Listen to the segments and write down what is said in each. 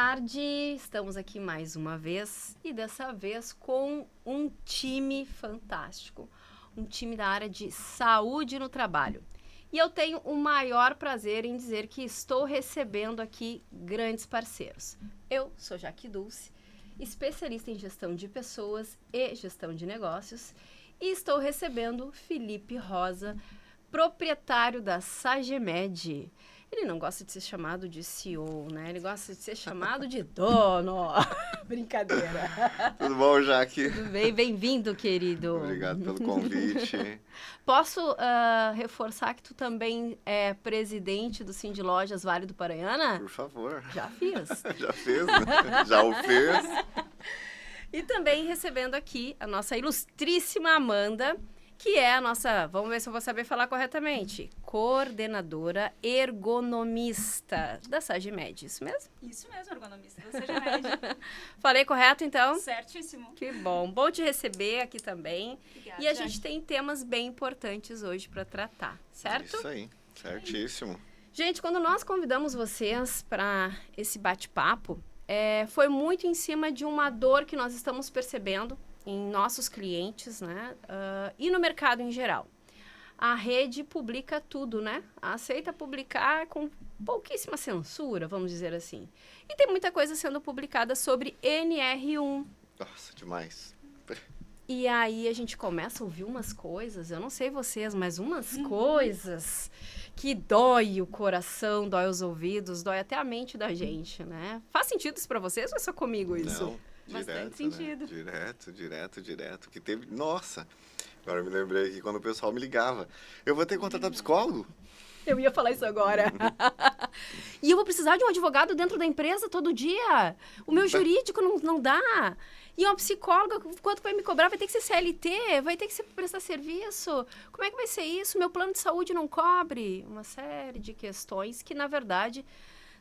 tarde, estamos aqui mais uma vez e dessa vez com um time fantástico, um time da área de saúde no trabalho. E eu tenho o maior prazer em dizer que estou recebendo aqui grandes parceiros. Eu sou Jaque Dulce, especialista em gestão de pessoas e gestão de negócios, e estou recebendo Felipe Rosa, proprietário da Sagemed. Ele não gosta de ser chamado de CEO, né? Ele gosta de ser chamado de dono. Brincadeira. Tudo bom, Jaque? Tudo bem? Bem-vindo, querido. Obrigado pelo convite. Posso reforçar que tu também é presidente do Cindy Lojas Vale do Paranhana? Por favor. Já fiz. Já fez, né? Já o fez. E também recebendo aqui a nossa ilustríssima Amanda, que é a nossa, vamos ver se eu vou saber falar corretamente, coordenadora ergonomista da Sagemed, isso mesmo? Isso mesmo, ergonomista da Sagemed. Falei correto, então? Certíssimo. Que bom. Bom te receber aqui também. Obrigada, E a gente tem temas bem importantes hoje para tratar, certo? Isso aí, certíssimo. Gente, quando nós convidamos vocês para esse bate-papo, foi muito em cima de uma dor que nós estamos percebendo em nossos clientes, né? E no mercado em geral. A rede publica tudo, né? Aceita publicar com pouquíssima censura, vamos dizer assim. E tem muita coisa sendo publicada sobre NR1. Nossa, demais. E aí a gente começa a ouvir umas coisas, eu não sei vocês, mas umas coisas que dói o coração, dói os ouvidos, dói até a mente da gente, né? Faz sentido isso pra vocês ou é só comigo isso? Não. Bastante Direto, sentido. Né? Direto. Que teve... Nossa! Agora eu me lembrei que quando o pessoal me ligava, eu vou ter que contratar psicólogo? Eu ia falar isso agora. E eu vou precisar de um advogado dentro da empresa todo dia. O meu jurídico não dá. E uma psicóloga, quanto vai me cobrar? Vai ter que ser CLT? Vai ter que ser prestar serviço? Como é que vai ser isso? Meu plano de saúde não cobre? Uma série de questões que, na verdade,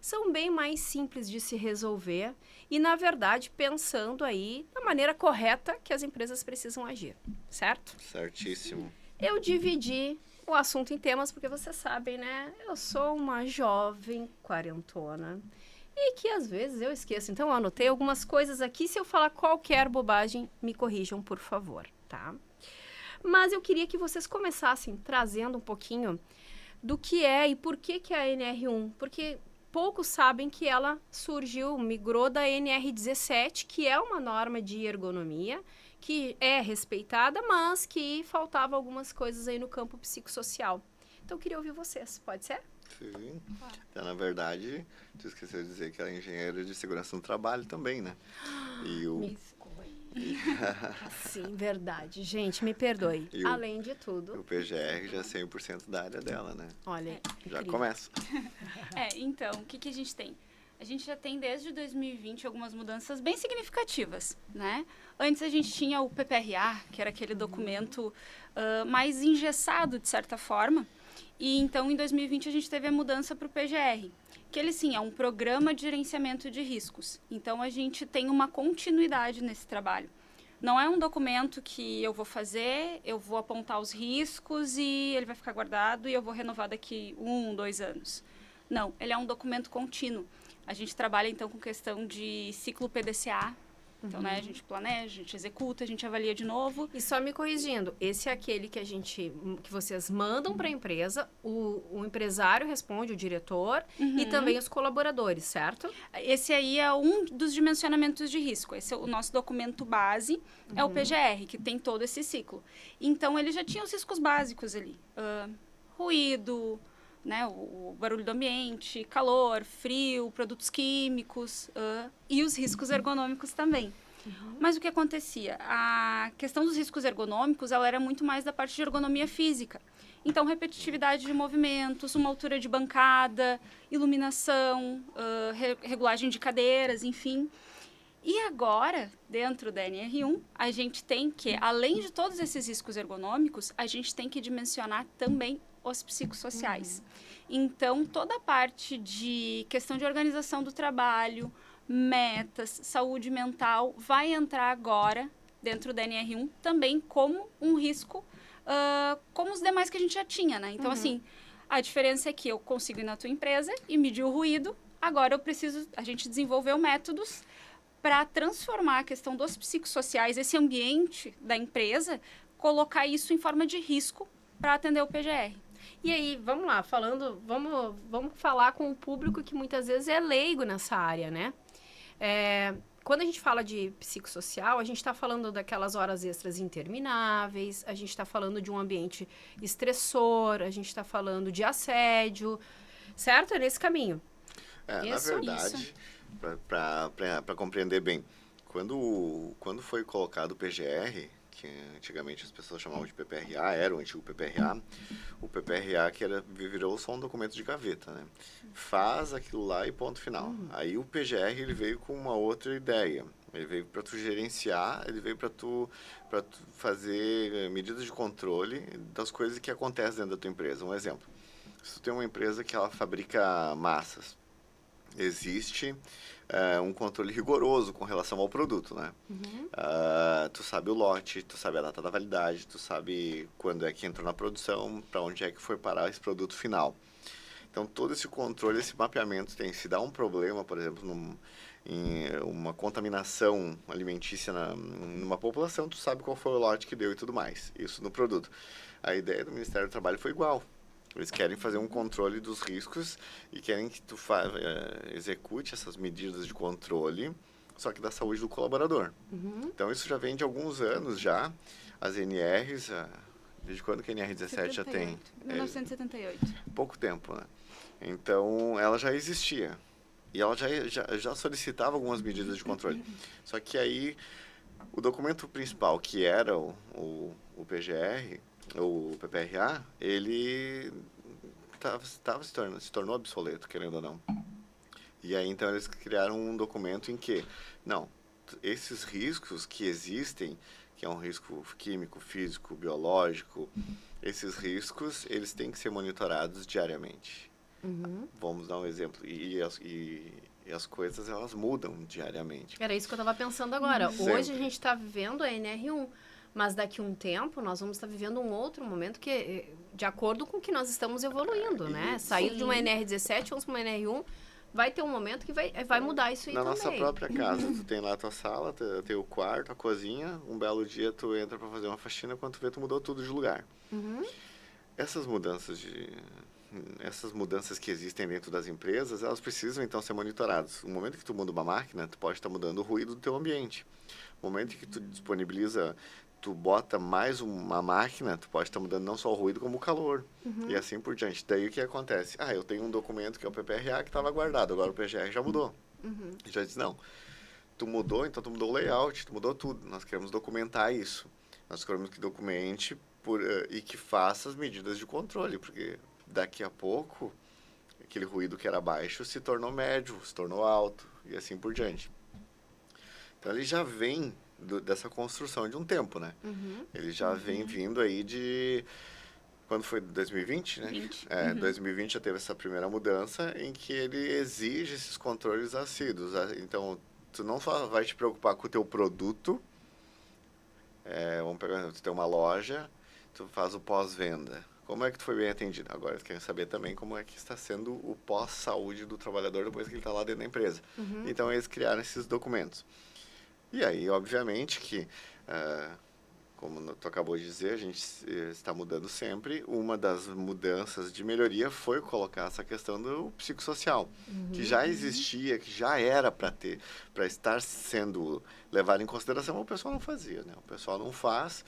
são bem mais simples de se resolver e, na verdade, pensando aí na maneira correta que as empresas precisam agir, certo? Certíssimo. Eu dividi o assunto em temas porque vocês sabem, né? Eu sou uma jovem quarentona e que às vezes eu esqueço. Então, eu anotei algumas coisas aqui. Se eu falar qualquer bobagem, me corrijam, por favor, tá? Mas eu queria que vocês começassem trazendo um pouquinho do que é e por que é a NR1. Porque poucos sabem que ela migrou da NR17, que é uma norma de ergonomia, que é respeitada, mas que faltava algumas coisas aí no campo psicossocial. Então, eu queria ouvir vocês, pode ser? Sim. Então, na verdade, tu esqueceu de dizer que ela é engenheira de segurança no trabalho também, né? E o... Sim, verdade. Gente, me perdoe. Além de tudo... O PGR já é 100% da área dela, né? Olha, já começa. Então, o que a gente tem? A gente já tem desde 2020 algumas mudanças bem significativas, né? Antes a gente tinha o PPRA, que era aquele documento mais engessado, de certa forma. E então, em 2020, a gente teve a mudança para o PGR, que ele, sim, é um programa de gerenciamento de riscos. Então, a gente tem uma continuidade nesse trabalho. Não é um documento que eu vou fazer, eu vou apontar os riscos e ele vai ficar guardado e eu vou renovar daqui 1, 2 anos. Não, ele é um documento contínuo. A gente trabalha, então, com questão de ciclo PDCA. Então, né, a gente planeja, a gente executa, a gente avalia de novo. E só me corrigindo, esse é aquele que vocês mandam para a empresa, o empresário responde, o diretor, e também os colaboradores, certo? Esse aí é um dos dimensionamentos de risco. Esse é o nosso documento base, é o PGR, que tem todo esse ciclo. Então, ele já tinha os riscos básicos ali. Ruído, né, o barulho do ambiente, calor, frio, produtos químicos e os riscos ergonômicos também. Mas o que acontecia? A questão dos riscos ergonômicos, ela era muito mais da parte de ergonomia física. Então, repetitividade de movimentos, uma altura de bancada, iluminação, regulagem de cadeiras, enfim. E agora, dentro da NR1, a gente tem que, além de todos esses riscos ergonômicos, a gente tem que dimensionar também os psicossociais. Então, toda a parte de questão de organização do trabalho, metas, saúde mental, vai entrar agora, dentro da NR1, também como um risco, como os demais que a gente já tinha, né? Então, assim, a diferença é que eu consigo ir na tua empresa e medir o ruído, Agora a gente desenvolveu métodos para transformar a questão dos psicossociais, esse ambiente da empresa, colocar isso em forma de risco para atender o PGR. E aí, vamos lá, vamos falar com o público que muitas vezes é leigo nessa área, né? Quando a gente fala de psicossocial, a gente está falando daquelas horas extras intermináveis, a gente está falando de um ambiente estressor, a gente está falando de assédio, certo? É nesse caminho. Na verdade, para compreender bem, quando foi colocado o PGR, que antigamente as pessoas chamavam de PPRA, era o antigo PPRA, o PPRA virou só um documento de gaveta, né? Faz aquilo lá e ponto final. Aí o PGR ele veio com uma outra ideia. Ele veio para tu gerenciar, ele veio para tu fazer medidas de controle das coisas que acontecem dentro da tua empresa. Um exemplo, se tu tem uma empresa que ela fabrica massas, existe um controle rigoroso com relação ao produto, né? Tu sabe o lote, tu sabe a data da validade, tu sabe quando é que entrou na produção, para onde é que foi parar esse produto final. Então, todo esse controle, esse mapeamento se dá um problema, por exemplo, em uma contaminação alimentícia numa população, tu sabe qual foi o lote que deu e tudo mais, isso no produto. A ideia do Ministério do Trabalho foi igual. Eles querem fazer um controle dos riscos e querem que tu execute essas medidas de controle, só que da saúde do colaborador. Então, isso já vem de alguns anos já. As NRs, desde quando que a NR17 já tem? 1978. Pouco tempo, né? Então, ela já existia. E ela já solicitava algumas medidas de controle. Só que aí, o documento principal, que era o PGR, o PPRA, ele se tornou obsoleto, querendo ou não. E aí, então, eles criaram um documento em que, não, esses riscos que existem, que é um risco químico, físico, biológico, esses riscos, eles têm que ser monitorados diariamente. Vamos dar um exemplo. E as coisas, elas mudam diariamente. Era isso que eu estava pensando agora. Hoje a gente está vivendo a NR1. Mas daqui a um tempo, nós vamos estar vivendo um outro momento que, de acordo com o que nós estamos evoluindo, né? Sair de uma NR17, vamos para uma NR1, vai ter um momento que vai mudar isso aí também. Na nossa própria casa, tu tem lá a tua sala, teu quarto, a cozinha, um belo dia tu entra para fazer uma faxina, quando tu vê, tu mudou tudo de lugar. Essas mudanças que existem dentro das empresas, elas precisam, então, ser monitoradas. No momento que tu muda uma máquina, tu pode estar mudando o ruído do teu ambiente. No momento que tu disponibiliza, tu bota mais uma máquina, tu pode estar mudando não só o ruído, como o calor. E assim por diante. Daí o que acontece? Eu tenho um documento que é o PPRA que estava guardado, agora o PGR já mudou. Já diz, não, tu mudou, então tu mudou o layout, tu mudou tudo. Nós queremos documentar isso. Nós queremos que documente e que faça as medidas de controle, porque daqui a pouco, aquele ruído que era baixo se tornou médio, se tornou alto, e assim por diante. Então, ele já vem dessa construção de um tempo, né? Ele já vem vindo aí de... Quando foi? 2020, né? 2020 já teve essa primeira mudança em que ele exige esses controles assíduos. Então, tu não só vai te preocupar com o teu produto, vamos pegar, tu tem uma loja, tu faz o pós-venda. Como é que tu foi bem atendido? Agora, tu quer saber também como é que está sendo o pós-saúde do trabalhador depois que ele está lá dentro da empresa. Então, eles criaram esses documentos. E aí, obviamente, que, como tu acabou de dizer, a gente está mudando sempre. Uma das mudanças de melhoria foi colocar essa questão do psicossocial, que já existia, que já era para estar sendo levado em consideração, o pessoal não fazia, né? O pessoal não faz,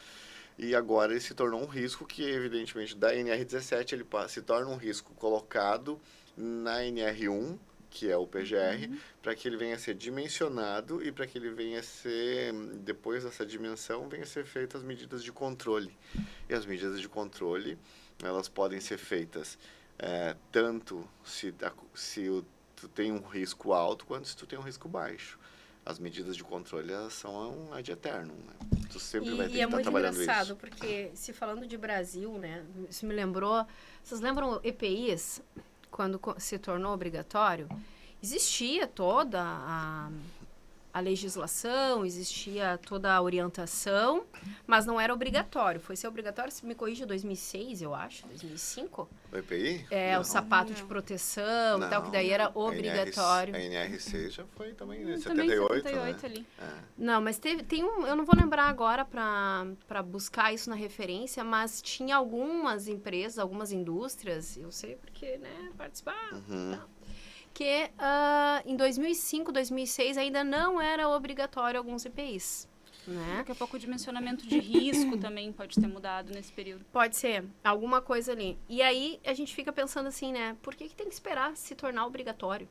e agora ele se tornou um risco que, evidentemente, da NR17, ele se torna um risco colocado na NR1, que é o PGR, para que ele venha a ser dimensionado e para que ele venha a ser, depois dessa dimensão, venha a ser feitas as medidas de controle. E as medidas de controle, elas podem ser feitas tanto se tu tem um risco alto, quanto se tu tem um risco baixo. As medidas de controle, elas são ad eternum, né? Tu sempre vai ter que estar trabalhando isso. E é muito engraçado, porque se falando de Brasil, né, isso me lembrou... Vocês lembram EPIs? Quando se tornou obrigatório, existia toda a legislação, existia toda a orientação, mas não era obrigatório. Foi ser obrigatório, se me corrija, 2006, eu acho, 2005? O EPI? É, Não. o sapato de proteção e tal, que daí era obrigatório. A NR6 já foi também, né? Também 78, 78 né? ali. Não, mas tem um, eu não vou lembrar agora para buscar isso na referência, mas tinha algumas empresas, algumas indústrias, eu sei porque, né, participar, que em 2005, 2006 ainda não era obrigatório alguns EPIs, né? Daqui a pouco o dimensionamento de risco também pode ter mudado nesse período. Pode ser, alguma coisa ali. E aí a gente fica pensando assim, né, por que tem que esperar se tornar obrigatório,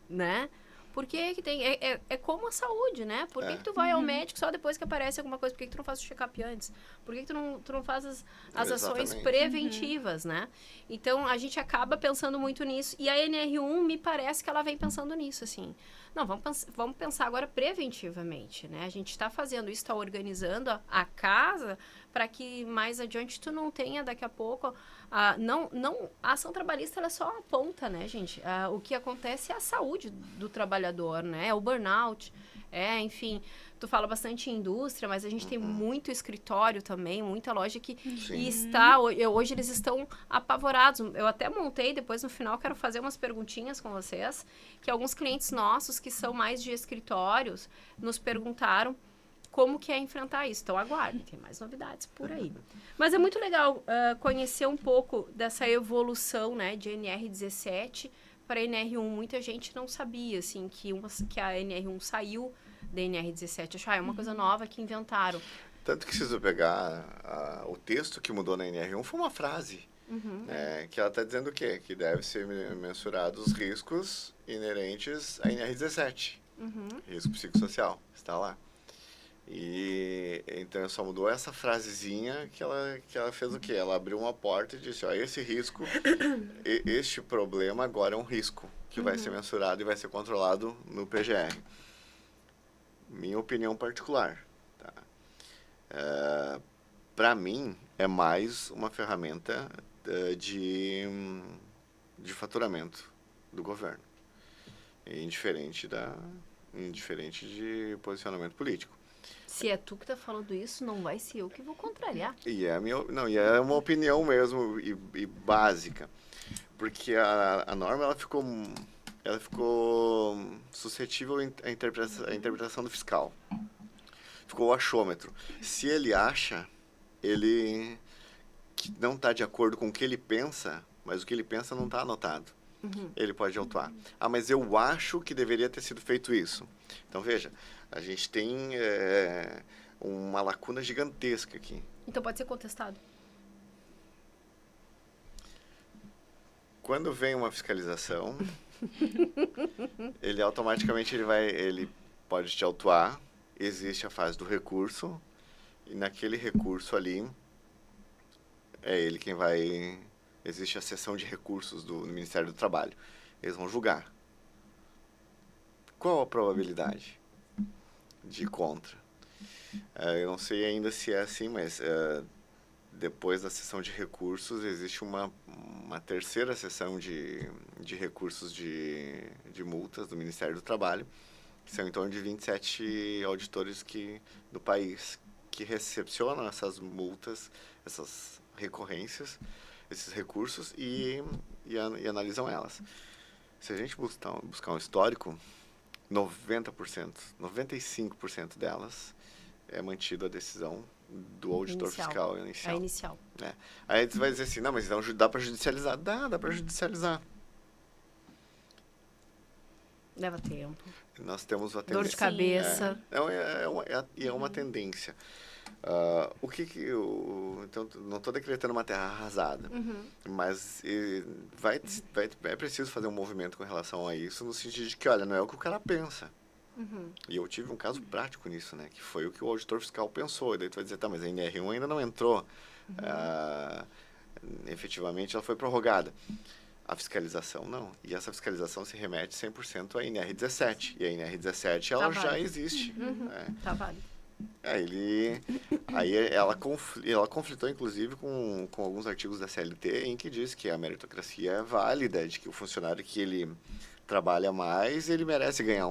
né? Por que tem... É como a saúde, né? Por que tu vai ao médico só depois que aparece alguma coisa? Por que tu não faz o check-up antes? Por que tu não faz as ações preventivas, né? Então, a gente acaba pensando muito nisso. E a NR1, me parece que ela vem pensando nisso, assim. Não, vamos pensar agora preventivamente, né? A gente está fazendo isso, está organizando a casa para que mais adiante tu não tenha daqui a pouco... a ação trabalhista, ela é só uma ponta, né, gente? O que acontece é a saúde do trabalhador, né? É o burnout, enfim... Tu fala bastante em indústria, mas a gente tem muito escritório também, muita loja que hoje eles estão apavorados. Eu até montei, depois no final quero fazer umas perguntinhas com vocês, que alguns clientes nossos que são mais de escritórios nos perguntaram como que é enfrentar isso. Então, aguardem, tem mais novidades por aí. Mas é muito legal conhecer um pouco dessa evolução, né, de NR17 para NR1. Muita gente não sabia, assim, que a NR1 saiu da NR17. Acho, é uma coisa nova que inventaram. Tanto que se você pegar o texto que mudou na NR1 foi uma frase, que ela está dizendo o quê? Que deve ser mensurados os riscos inerentes à NR17. Risco psicossocial, está lá. E então só mudou essa frasezinha que ela fez o quê? Ela abriu uma porta e disse, ó, esse risco, este problema agora é um risco que vai ser mensurado e vai ser controlado no PGR. Minha opinião particular, tá? Para mim, é mais uma ferramenta de faturamento do governo, indiferente de posicionamento político. Se é tu que tá falando isso, não vai ser eu que vou contrariar. E é uma opinião mesmo e básica, porque a norma ela ficou suscetível à interpretação do fiscal. Ficou o achômetro. Se ele acha, ele que não está de acordo com o que ele pensa, mas o que ele pensa não está anotado. Ele pode autuar. Ah, mas eu acho que deveria ter sido feito isso. Então, veja, a gente tem uma lacuna gigantesca aqui. Então pode ser contestado. Quando vem uma fiscalização, ele automaticamente ele pode te autuar. Existe a fase do recurso, e naquele recurso ali, é ele quem vai... Existe a seção de recursos do Ministério do Trabalho. Eles vão julgar. Qual a probabilidade de contra? Eu não sei ainda se é assim, mas depois da sessão de recursos, existe uma terceira sessão de recursos de multas do Ministério do Trabalho, que são em torno de 27 auditores do país que recepcionam essas multas, essas recorrências, esses recursos e analisam elas. Se a gente buscar um histórico, 90%, 95% delas é mantida a decisão do auditor fiscal inicial. A inicial. Aí você vai dizer assim, não, mas então dá para judicializar? Dá para judicializar. Leva tempo. Nós temos uma tendência. Dor de cabeça. É uma tendência. Então, não estou decretando uma terra arrasada, mas é preciso fazer um movimento com relação a isso, no sentido de que, olha, não é o que o cara pensa. E eu tive um caso prático nisso, né? Que foi o que o auditor fiscal pensou. E daí tu vai dizer, tá, mas a NR1 ainda não entrou. Efetivamente, ela foi prorrogada. A fiscalização, não. E essa fiscalização se remete 100% à NR17. E a NR17, ela já existe. Tá válido. Ela conflitou, inclusive, com alguns artigos da CLT, em que diz que a meritocracia é válida, de que o funcionário que ele trabalha mais, ele merece ganhar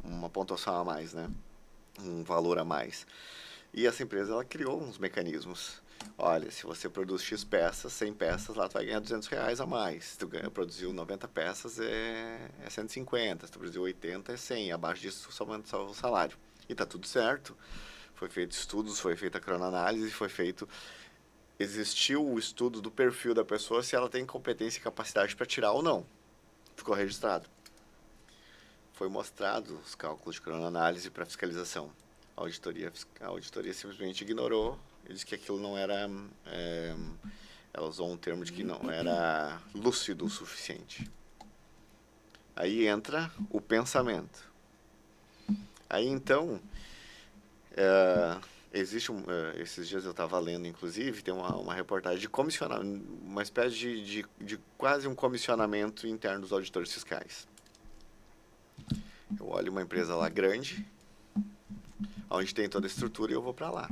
uma pontuação a mais, né? Um valor a mais. E essa empresa, ela criou uns mecanismos. Olha, se você produz X peças, 100 peças, lá tu vai ganhar R$200 a mais. Se tu produziu 90 peças, é 150. Se tu produziu 80, é 100. Abaixo disso, só aumenta o salário. E tá tudo certo. Foi feito estudos, foi feita a cronoanálise, existiu o estudo do perfil da pessoa, se ela tem competência e capacidade para tirar ou não. Ficou registrado. Foi mostrado os cálculos de cronoanálise para fiscalização. A auditoria simplesmente ignorou e disse que aquilo não era... ela usou um termo de que não era lúcido o suficiente. Aí entra o pensamento. Aí, então, existe esses dias eu estava lendo, inclusive, tem uma reportagem de comissionamento, uma espécie de quase um comissionamento interno dos auditores fiscais. Eu olho uma empresa lá grande, onde tem toda a estrutura, e eu vou para lá.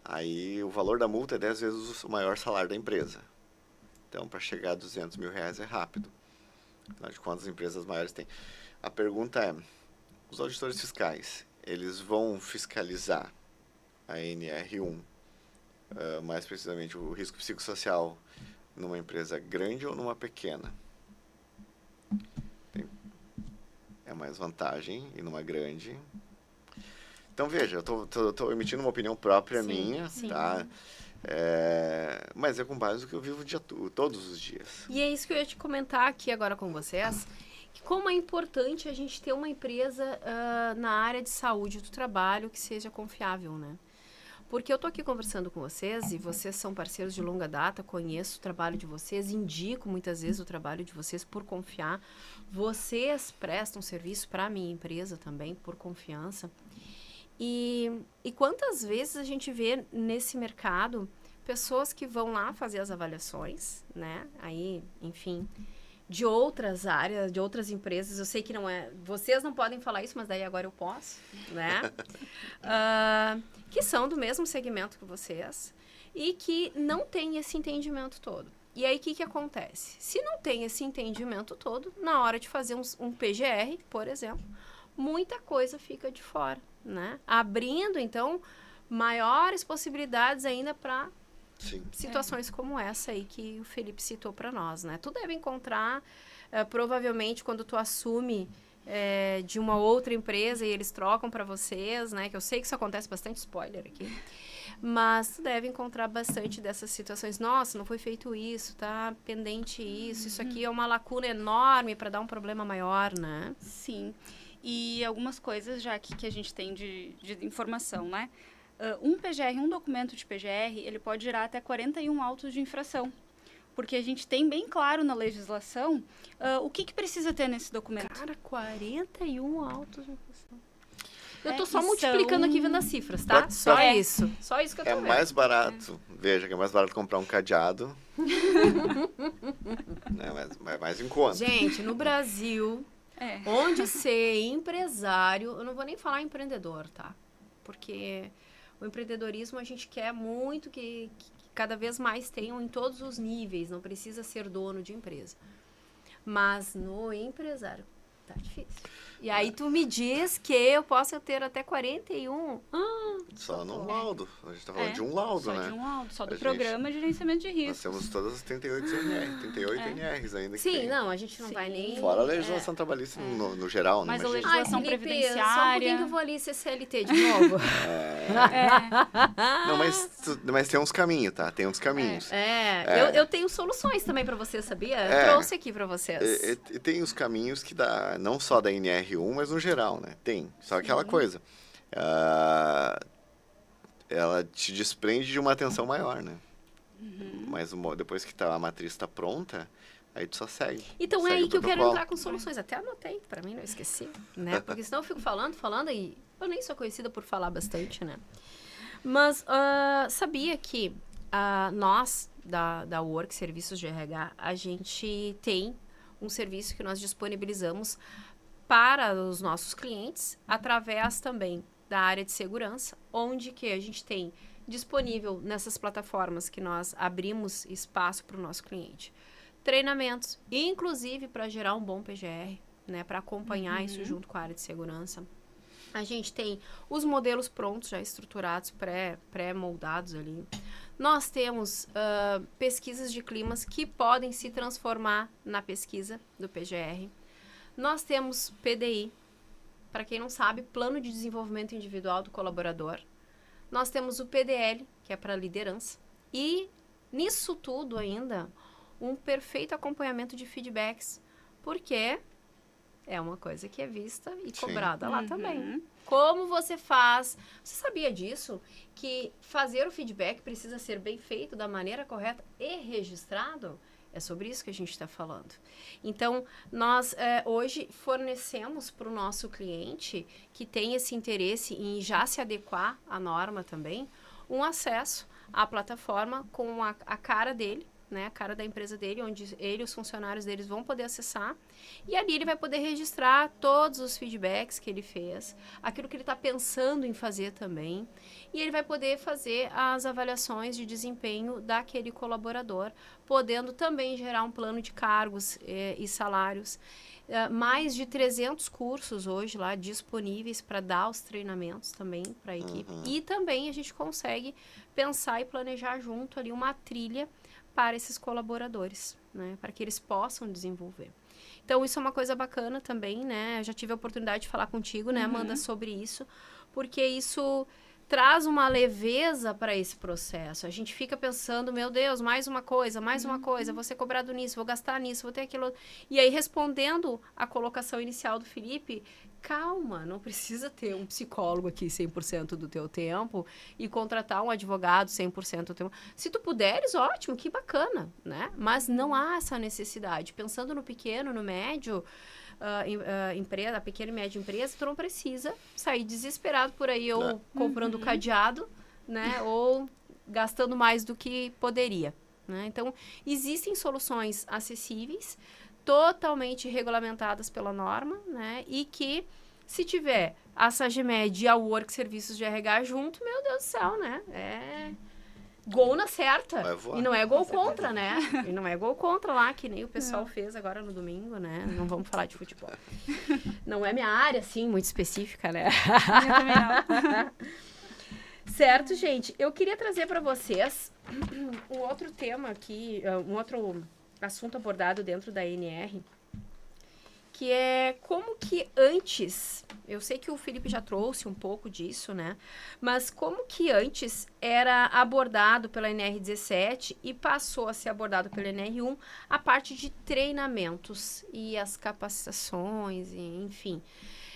Aí o valor da multa é 10 vezes o maior salário da empresa. Então, para chegar a R$200 mil é rápido. Afinal de contas, as empresas maiores têm. A pergunta é, os auditores fiscais, eles vão fiscalizar a NR1, mais precisamente o risco psicossocial, numa empresa grande ou numa pequena? É mais vantagem ir numa grande. Então, veja, eu tô emitindo uma opinião própria minha, sim. tá? Mas é com base no que eu vivo todos os dias. E é isso que eu ia te comentar aqui agora com vocês, que como é importante a gente ter uma empresa na área de saúde do trabalho que seja confiável, né? Porque eu tô aqui conversando com vocês e vocês são parceiros de longa data, conheço o trabalho de vocês, indico muitas vezes o trabalho de vocês por confiar. Vocês prestam serviço para a minha empresa também por confiança. E quantas vezes a gente vê nesse mercado pessoas que vão lá fazer as avaliações, né? Aí, enfim, de outras áreas, de outras empresas. Eu sei que não é... Vocês não podem falar isso, mas daí agora eu posso, né? Que são do mesmo segmento que vocês e que não têm esse entendimento todo. E aí, o que acontece? Se não tem esse entendimento todo, na hora de fazer um PGR, por exemplo, muita coisa fica de fora, né? Abrindo, então, maiores possibilidades ainda para situações como essa aí que o Felipe citou para nós, né? Tu deve encontrar, provavelmente, quando tu assume de uma outra empresa e eles trocam para vocês, né? Que eu sei que isso acontece bastante, spoiler aqui. Mas tu deve encontrar bastante dessas situações. Nossa, não foi feito isso, tá pendente isso. Isso aqui é uma lacuna enorme para dar um problema maior, né? Sim. E algumas coisas já que a gente tem de informação, né? Um PGR, um documento de PGR, ele pode gerar até 41 autos de infração. Porque a gente tem bem claro na legislação o que precisa ter nesse documento. Cara, 41 autos de infração. Eu tô só multiplicando aqui vendo as cifras, tá? Só isso. Só isso que eu tô vendo. É mais barato. Veja que é mais barato comprar um cadeado. É mais em conta. Gente, no Brasil... Onde ser empresário, eu não vou nem falar empreendedor, tá? Porque o empreendedorismo a gente quer muito que cada vez mais tenham em todos os níveis, não precisa ser dono de empresa. Mas no empresário, tá difícil. E aí tu me diz que eu posso ter até 41. Só no laudo. A gente tá falando de um laudo, né? Só de um laudo, só do programa de gerenciamento de risco. Nós temos todas as 38 NRs ainda. Sim, não, a gente não vai nem... Fora a legislação trabalhista no geral, né? Mas a legislação previdenciária... Só um pouquinho que eu vou ali ser CLT de novo. Não, mas tem uns caminhos, tá? Tem uns caminhos. Eu tenho soluções também pra vocês, sabia? Eu trouxe aqui pra vocês. Tem os caminhos que dá, não só da NR1, mas no geral, né? Tem. Só aquela coisa. Ela te desprende de uma atenção maior, né? Mas depois que a matriz está pronta, aí tu só segue. Então é aí que eu quero entrar com soluções. Até anotei, pra mim não esqueci, né? Porque senão eu fico falando e eu nem sou conhecida por falar bastante, né? Mas sabia que nós, da Work Serviços de RH, a gente tem um serviço que nós disponibilizamos para os nossos clientes, através também da área de segurança, onde que a gente tem disponível nessas plataformas que nós abrimos espaço para o nosso cliente. Treinamentos, inclusive para gerar um bom PGR, né, para acompanhar isso junto com a área de segurança. A gente tem os modelos prontos, já estruturados, pré-moldados ali. Nós temos pesquisas de climas que podem se transformar na pesquisa do PGR. Nós temos PDI, para quem não sabe, Plano de Desenvolvimento Individual do Colaborador. Nós temos o PDL, que é para liderança. E nisso tudo ainda, um perfeito acompanhamento de feedbacks, porque é uma coisa que é vista e cobrada lá também. Como você faz? Você sabia disso? Que fazer o feedback precisa ser bem feito da maneira correta e registrado? É sobre isso que a gente está falando. Então, nós hoje fornecemos para o nosso cliente que tem esse interesse em já se adequar à norma também, um acesso à plataforma com a cara dele, né, a cara da empresa dele, onde ele e os funcionários deles vão poder acessar, e ali ele vai poder registrar todos os feedbacks que ele fez, aquilo que ele está pensando em fazer também, e ele vai poder fazer as avaliações de desempenho daquele colaborador, podendo também gerar um plano de cargos e salários. Mais de 300 cursos hoje lá disponíveis para dar os treinamentos também para a equipe, e também a gente consegue pensar e planejar junto ali uma trilha para esses colaboradores, né, para que eles possam desenvolver. Então, isso é uma coisa bacana também, né, eu já tive a oportunidade de falar contigo, né, Amanda, sobre isso, porque isso traz uma leveza para esse processo. A gente fica pensando, meu Deus, mais uma coisa, vou ser cobrado nisso, vou gastar nisso, vou ter aquilo. E aí, respondendo a colocação inicial do Felipe, calma, não precisa ter um psicólogo aqui 100% do teu tempo e contratar um advogado 100% do tempo. Se tu puderes, ótimo, que bacana, né? Mas não há essa necessidade. Pensando no pequeno, no médio, empresa, a pequena e média empresa, tu não precisa sair desesperado por aí ou comprando cadeado, né? Ou gastando mais do que poderia, né? Então, existem soluções acessíveis, totalmente regulamentadas pela norma, né? E que, se tiver a SAGEMED e a Work Serviços de RH junto, meu Deus do céu, né? É gol na certa. E não é gol contra, né? E não é gol contra lá, que nem o pessoal fez agora no domingo, né? Não vamos falar de futebol. Não é minha área, assim, muito específica, né? Eu também não. Certo, gente? Eu queria trazer para vocês um outro tema aqui, um outro assunto abordado dentro da ANR, que é como que antes, eu sei que o Felipe já trouxe um pouco disso, né? Mas como que antes era abordado pela NR17 e passou a ser abordado pela NR1 a parte de treinamentos e as capacitações, e, enfim.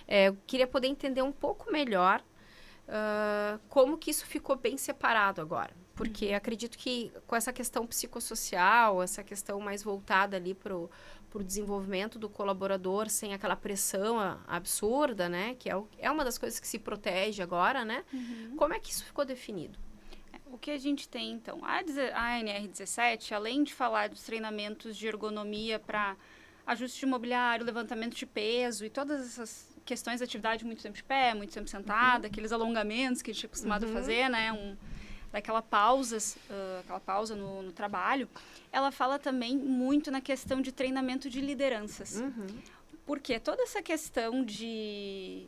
Eu queria poder entender um pouco melhor como que isso ficou bem separado agora. Porque acredito que com essa questão psicossocial, essa questão mais voltada ali para o desenvolvimento do colaborador, sem aquela pressão absurda, né? Que é uma das coisas que se protege agora, né? Como é que isso ficou definido? O que a gente tem, então? A NR17, além de falar dos treinamentos de ergonomia para ajuste de mobiliário, levantamento de peso e todas essas questões de atividade muito tempo de pé, muito tempo sentada, aqueles alongamentos que a gente é acostumado a fazer, né? Daquela pausa no trabalho, ela fala também muito na questão de treinamento de lideranças. Porque toda essa questão de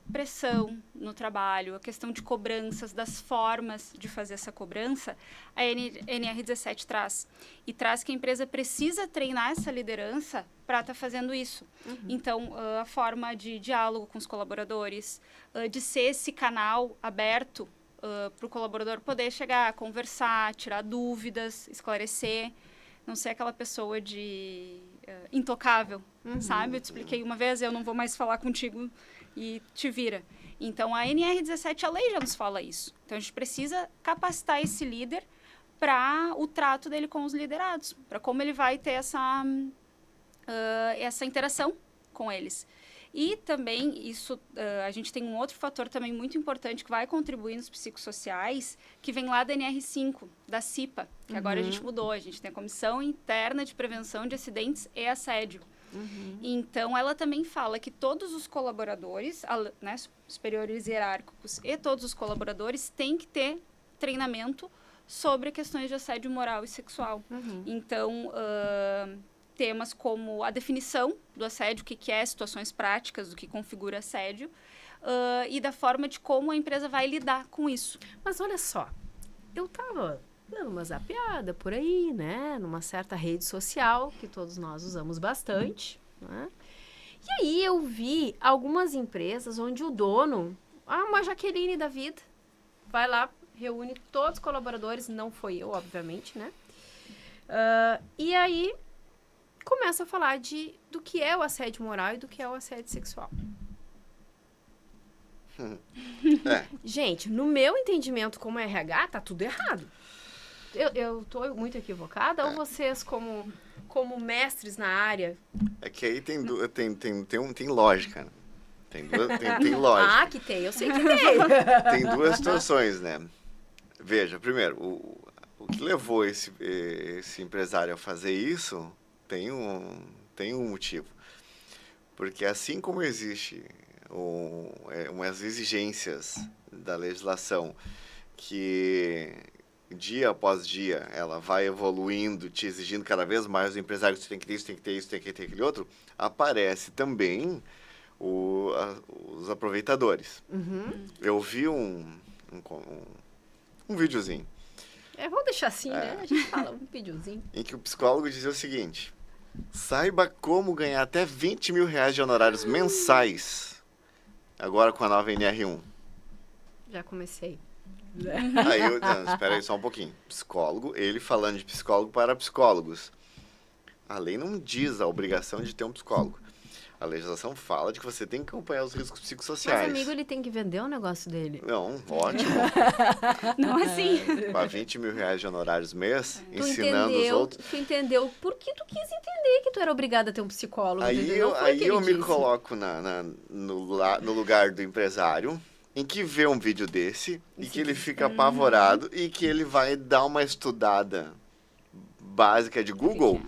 pressão no trabalho, a questão de cobranças, das formas de fazer essa cobrança, a NR17 traz. E traz que a empresa precisa treinar essa liderança para estar fazendo isso. Então, a forma de diálogo com os colaboradores, de ser esse canal aberto para o colaborador poder chegar, conversar, tirar dúvidas, esclarecer, não ser aquela pessoa intocável, sabe? Eu te expliquei uma vez, eu não vou mais falar contigo e te vira. Então, a NR17, a lei já nos fala isso. Então, a gente precisa capacitar esse líder para o trato dele com os liderados, para como ele vai ter essa interação com eles. E também isso, a gente tem um outro fator também muito importante que vai contribuir nos psicossociais, que vem lá da NR5, da CIPA, que agora a gente mudou. A gente tem a Comissão Interna de Prevenção de Acidentes e Assédio. Então, ela também fala que todos os colaboradores, né, superiores hierárquicos e todos os colaboradores têm que ter treinamento sobre questões de assédio moral e sexual. Então, temas como a definição do assédio, o que é situações práticas, o que configura assédio, e da forma de como a empresa vai lidar com isso. Mas olha só, eu tava dando uma zapeada por aí, né? Numa certa rede social, que todos nós usamos bastante, né? E aí eu vi algumas empresas onde o dono, uma Jaqueline da vida, vai lá, reúne todos os colaboradores, não foi eu, obviamente, né? E aí começa a falar do que é o assédio moral e do que é o assédio sexual. Gente, no meu entendimento como RH, tá tudo errado. Eu tô muito equivocada? Ou vocês, como mestres na área... É que aí tem lógica, né? Tem lógica. Ah, que tem, eu sei que tem. Tem duas situações, né? Veja, primeiro, o que levou esse empresário a fazer isso tem um motivo. Porque assim como existe umas exigências da legislação que dia após dia ela vai evoluindo, te exigindo cada vez mais do empresário, você tem que ter isso, tem que ter isso, tem que ter aquele outro, aparece também os aproveitadores. Uhum. Eu vi um videozinho. Vamos deixar assim, né? A gente fala um videozinho. Em que o psicólogo dizia o seguinte: saiba como ganhar até 20 mil reais de honorários mensais agora com a nova NR1. Já comecei. Aí espera aí só um pouquinho. Psicólogo, ele falando de psicólogo para psicólogos. A lei não diz a obrigação de ter um psicólogo. A legislação fala de que você tem que acompanhar os riscos psicossociais. Mas, amigo, ele tem que vender o negócio dele. Não, ótimo. Não assim. Com 20 mil reais de honorários mês, Tu ensinando os outros. Tu entendeu porque tu quis entender que tu era obrigada a ter um psicólogo. Aí eu me coloco no lugar do empresário, em que vê um vídeo desse, e que ele fica apavorado, e que ele vai dar uma estudada básica de Google.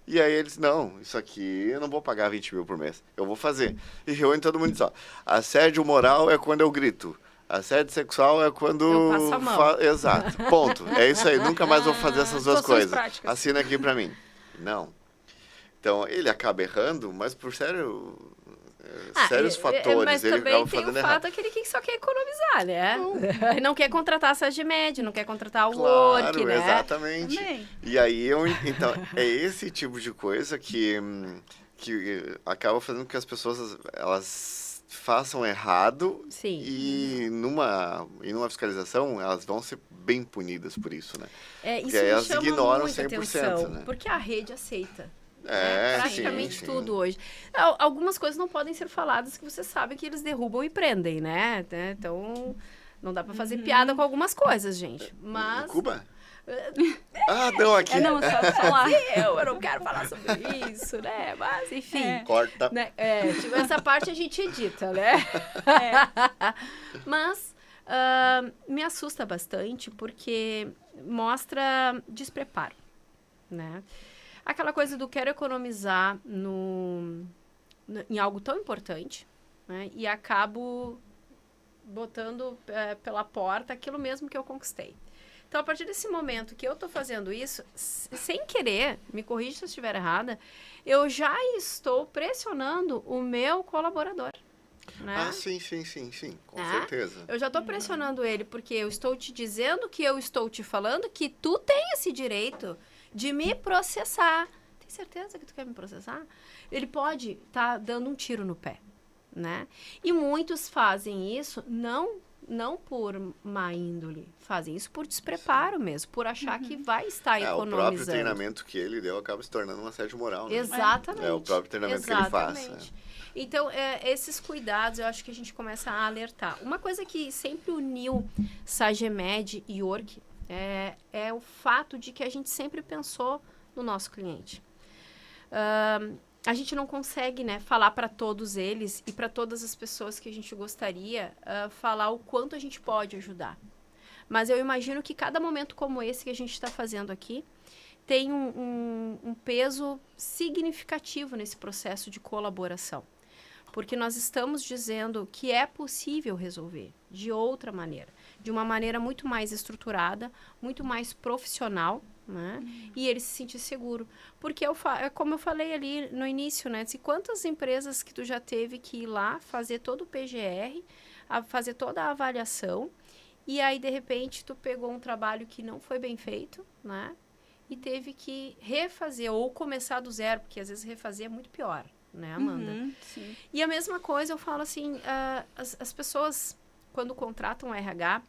E aí eles, não, isso aqui eu não vou pagar 20 mil por mês, eu vou fazer. E reúne todo mundo e diz, ó, assédio moral é quando eu grito, assédio sexual é quando... Eu passo a mão. Exato, ponto. É isso aí, nunca mais vou fazer essas duas coisas. Práticas. Assina aqui pra mim. Não. Então, ele acaba errando, mas por sérios fatores, mas ele também acaba tem fazendo o errado. fato que ele só quer economizar, né? Não quer contratar a SAGMED, não quer contratar o Claro, Work, né? Exatamente. Também. E aí, então, é esse tipo de coisa que acaba fazendo com que as pessoas, elas façam errado. Sim. E numa fiscalização, elas vão ser bem punidas por isso, né? Isso porque aí elas me chama ignoram muita 100%, atenção, né? porque a rede aceita. Praticamente Praticamente tudo hoje. Algumas coisas não podem ser faladas que você sabe que eles derrubam e prendem, né? Então, não dá pra fazer piada com algumas coisas, gente. Mas... Cuba? Não, aqui. Não, só falar. Eu não quero falar sobre isso, né? Mas, enfim. Corta. Né? Essa parte a gente edita, né? Mas me assusta bastante porque mostra despreparo, né? Aquela coisa do quero economizar em algo tão importante, né? E acabo botando pela porta aquilo mesmo que eu conquistei. Então, a partir desse momento que eu estou fazendo isso, sem querer, me corrija se eu estiver errada, eu já estou pressionando o meu colaborador. Né? Sim, com certeza. Eu já estou pressionando ele porque eu estou te dizendo que eu estou te falando que tu tem esse direito de me processar. Tem certeza que tu quer me processar? Ele pode estar dando um tiro no pé, né? E muitos fazem isso não por má índole, fazem isso por despreparo mesmo, por achar que vai estar economizando. O próprio treinamento que ele deu acaba se tornando um assédio moral, né? Exatamente. É o próprio treinamento que ele faz. Então, esses cuidados eu acho que a gente começa a alertar. Uma coisa que sempre uniu SAGMED e Work é o fato de que a gente sempre pensou no nosso cliente. A gente não consegue, né, falar para todos eles e para todas as pessoas que a gente gostaria falar o quanto a gente pode ajudar. Mas eu imagino que cada momento como esse que a gente está fazendo aqui tem um peso significativo nesse processo de colaboração. Porque nós estamos dizendo que é possível resolver de outra maneira. De uma maneira muito mais estruturada, muito mais profissional, né? E ele se sentir seguro. Porque é como eu falei ali no início, né? Se quantas empresas que tu já teve que ir lá fazer todo o PGR, fazer toda a avaliação, e aí, de repente, tu pegou um trabalho que não foi bem feito, né? E teve que refazer ou começar do zero, porque às vezes refazer é muito pior, né, Amanda? Sim. E a mesma coisa, eu falo assim, as pessoas, quando contratam RH,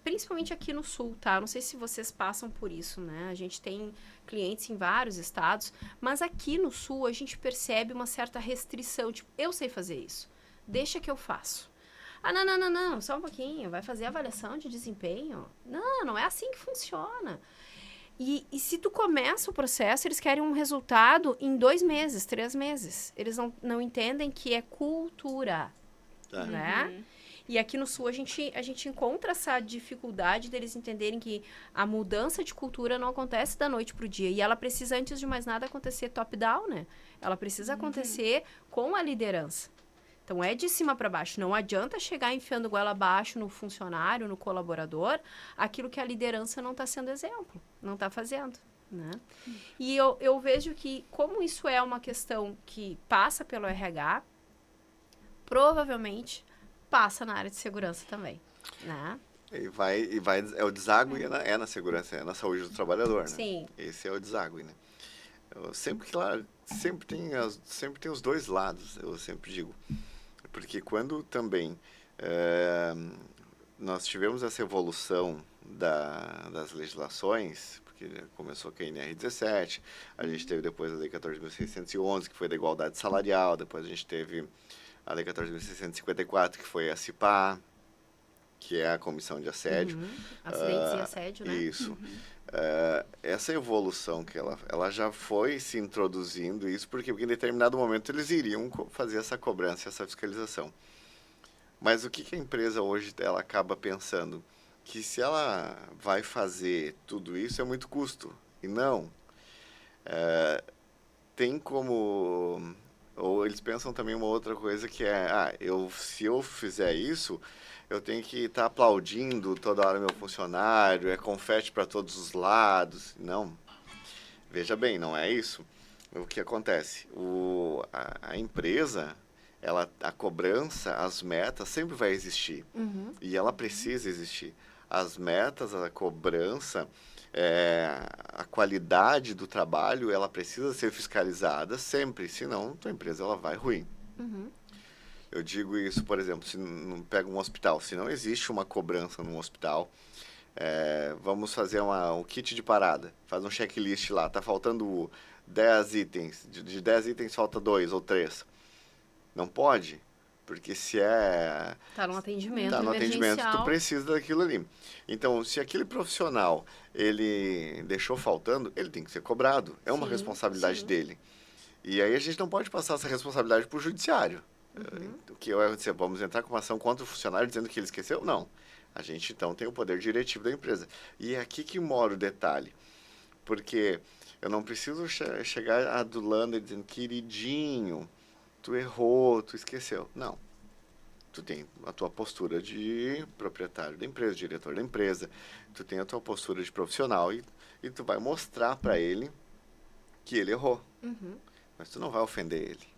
principalmente aqui no Sul, tá? Não sei se vocês passam por isso, né? A gente tem clientes em vários estados, mas aqui no Sul a gente percebe uma certa restrição. Tipo, eu sei fazer isso, deixa que eu faço. Ah, não, só um pouquinho, vai fazer avaliação de desempenho? Não é assim que funciona. E se tu começa o processo, eles querem um resultado em 2 meses, 3 meses. Eles não entendem que é cultura, né? E aqui no Sul a gente encontra essa dificuldade deles entenderem que a mudança de cultura não acontece da noite pro dia. E ela precisa, antes de mais nada, acontecer top-down, né? Ela precisa acontecer com a liderança. Então, é de cima para baixo. Não adianta chegar enfiando goela abaixo no funcionário, no colaborador, aquilo que a liderança não está sendo exemplo, não está fazendo, né? E eu vejo que, como isso é uma questão que passa pelo RH, provavelmente passa na área de segurança também, né? E vai, é o deságue é na segurança, é na saúde do trabalhador, né? Sim. Esse é o deságue, né? Sempre tem os dois lados, eu sempre digo. Porque quando também nós tivemos essa evolução das legislações, porque começou com a NR17, a gente teve depois a Lei 14.611, que foi da igualdade salarial, depois a gente teve a Lei 14.654, que foi a CIPA, que é a Comissão de Assédio. Acidentes e assédio, né? Isso. Essa evolução que ela já foi se introduzindo isso, porque em determinado momento eles iriam fazer essa cobrança, essa fiscalização. Mas o que a empresa hoje ela acaba pensando? Que se ela vai fazer tudo isso é muito custo. E não. Tem como... Ou eles pensam também uma outra coisa que é, se eu fizer isso, eu tenho que estar aplaudindo toda hora meu funcionário, é confete para todos os lados. Não. Veja bem, não é isso. O que acontece? A empresa, a cobrança, as metas sempre vai existir. E ela precisa existir. As metas, a cobrança, a qualidade do trabalho, ela precisa ser fiscalizada sempre, senão a empresa ela vai ruim. Eu digo isso, por exemplo, se não pega um hospital, se não existe uma cobrança num hospital, vamos fazer um kit de parada, faz um checklist lá, tá faltando 10 itens, de 10 itens falta 2 ou 3. Não pode, porque se tá no atendimento tá no emergencial. atendimento, tu precisa daquilo ali. Então, se aquele profissional, ele deixou faltando, ele tem que ser cobrado, é uma responsabilidade dele. E aí a gente não pode passar essa responsabilidade para o judiciário. O que vai acontecer? Vamos entrar com uma ação contra o funcionário dizendo que ele esqueceu? Não. A gente, então, tem o poder diretivo da empresa. E é aqui que mora o detalhe. Porque eu não preciso chegar adulando e dizendo, queridinho, tu errou, tu esqueceu. Não. Tu tem a tua postura de proprietário da empresa, diretor da empresa. Tu tem a tua postura de profissional e tu vai mostrar para ele que ele errou. Mas tu não vai ofender ele.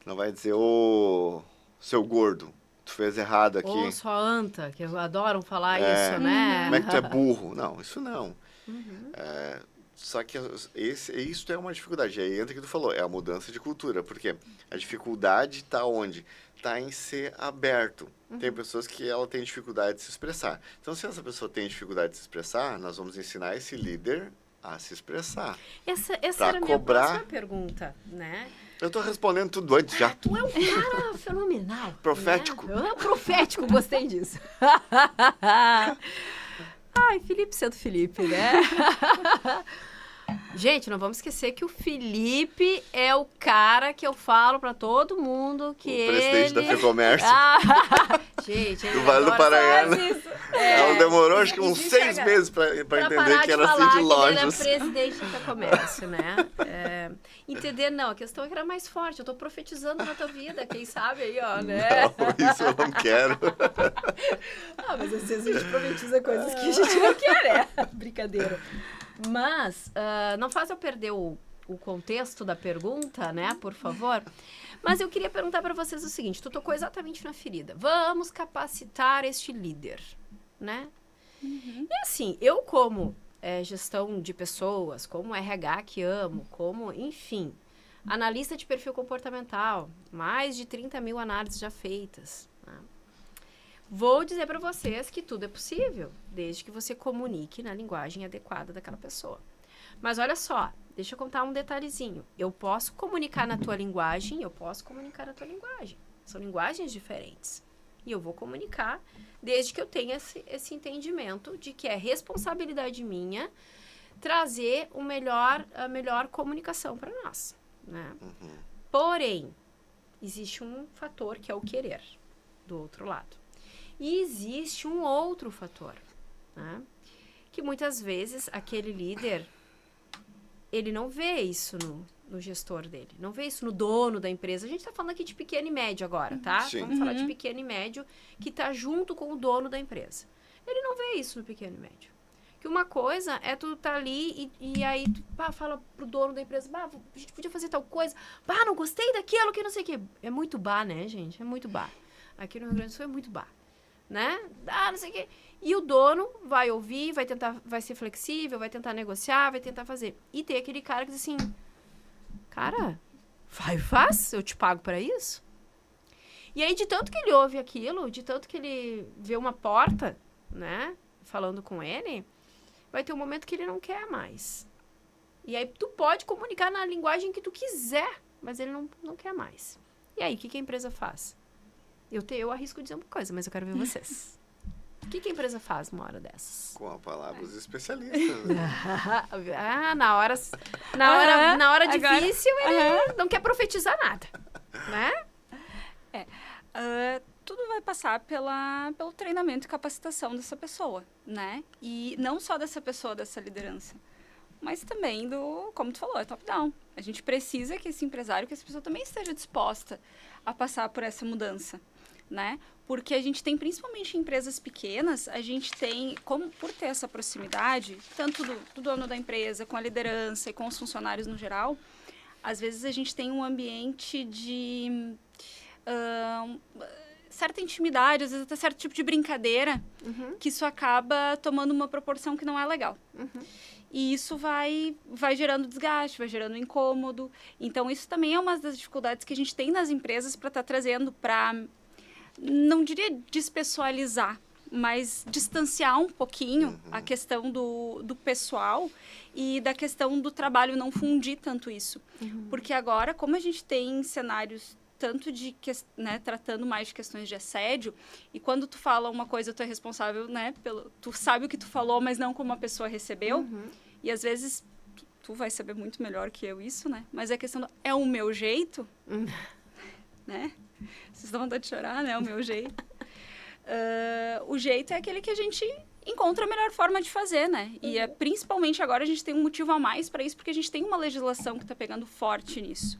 Não vai dizer, ô, seu gordo, tu fez errado aqui. Ou sua anta, que adoram falar isso, né? Como é que tu é burro? Não, isso não. Só que isso é uma dificuldade. Aí entra o que tu falou, é a mudança de cultura. Porque a dificuldade está onde? Está em ser aberto. Tem pessoas que ela tem dificuldade de se expressar. Então, se essa pessoa tem dificuldade de se expressar, nós vamos ensinar esse líder a se expressar. Essa era a minha próxima pergunta, né? Eu estou respondendo tudo antes já. Tu é um cara fenomenal. Profético. Né? Profético, gostei disso. Ai, Felipe sendo Felipe, né? Gente, não vamos esquecer que o Felipe é o cara que eu falo pra todo mundo que o presidente da FEComércio. Gente, do Vale do Paranhana. Ela demorou acho que uns 6 meses pra entender que era assim de lojas. Ele era presidente da FEComércio, né? Entender, não, a questão é que era mais forte. Eu tô profetizando na tua vida, quem sabe aí, ó, né? Não, isso eu não quero. Mas às vezes a gente profetiza coisas que a gente não quer, né? Brincadeira. Mas, não faz eu perder o contexto da pergunta, né, por favor. Mas eu queria perguntar para vocês o seguinte, tu tocou exatamente na ferida. Vamos capacitar este líder, né? E assim, eu como gestão de pessoas, como RH que amo, como, enfim, analista de perfil comportamental, mais de 30 mil análises já feitas, né? Vou dizer para vocês que tudo é possível, desde que você comunique na linguagem adequada daquela pessoa. Mas olha só, deixa eu contar um detalhezinho. Eu posso comunicar na tua linguagem, eu posso comunicar na tua linguagem. São linguagens diferentes. E eu vou comunicar desde que eu tenha esse entendimento de que é responsabilidade minha trazer a melhor comunicação para nós, né? Porém, existe um fator que é o querer do outro lado. E existe um outro fator, né? Que muitas vezes aquele líder, ele não vê isso no gestor dele, não vê isso no dono da empresa. A gente está falando aqui de pequeno e médio agora, tá? Sim. Vamos falar de pequeno e médio que está junto com o dono da empresa. Ele não vê isso no pequeno e médio. Que uma coisa é tu tá ali e aí tu fala pro dono da empresa, a gente podia fazer tal coisa, não gostei daquilo, que não sei o quê. É muito né, gente? É muito Aqui no Rio Grande do Sul é muito né? Não sei o quê. E o dono vai ouvir, vai ser flexível, vai tentar negociar, vai tentar fazer. E tem aquele cara que diz assim, cara, faz, eu te pago para isso. E aí, de tanto que ele ouve aquilo, de tanto que ele vê uma porta, né, falando com ele, vai ter um momento que ele não quer mais. E aí, tu pode comunicar na linguagem que tu quiser, mas ele não quer mais. E aí, o que a empresa faz? Eu arrisco dizer uma coisa, mas eu quero ver vocês. O que a empresa faz numa hora dessas? Com a palavra dos especialistas. Né? Na hora difícil, ele não quer profetizar nada, né? Tudo vai passar pelo treinamento e capacitação dessa pessoa, né? E não só dessa pessoa, dessa liderança, mas também como tu falou, é top-down. A gente precisa que esse empresário, que essa pessoa também esteja disposta a passar por essa mudança, né? Porque a gente tem, principalmente em empresas pequenas, a gente tem, por ter essa proximidade, tanto do dono da empresa, com a liderança e com os funcionários no geral, às vezes a gente tem um ambiente de certa intimidade, às vezes até certo tipo de brincadeira, que isso acaba tomando uma proporção que não é legal. E isso vai gerando desgaste, vai gerando incômodo. Então, isso também é uma das dificuldades que a gente tem nas empresas para estar trazendo para, não diria despessoalizar, mas distanciar um pouquinho a questão do pessoal e da questão do trabalho, não fundir tanto isso. Porque agora, como a gente tem cenários tanto de, né, tratando mais de questões de assédio, e quando tu fala uma coisa, tu é responsável, né, tu sabe o que tu falou, mas não como a pessoa recebeu, e às vezes tu vai saber muito melhor que eu isso, né, mas a questão é o meu jeito, né, vocês dão vontade de chorar, né, o meu jeito. O jeito é aquele que a gente encontra a melhor forma de fazer, né, e principalmente agora a gente tem um motivo a mais para isso, porque a gente tem uma legislação que está pegando forte nisso.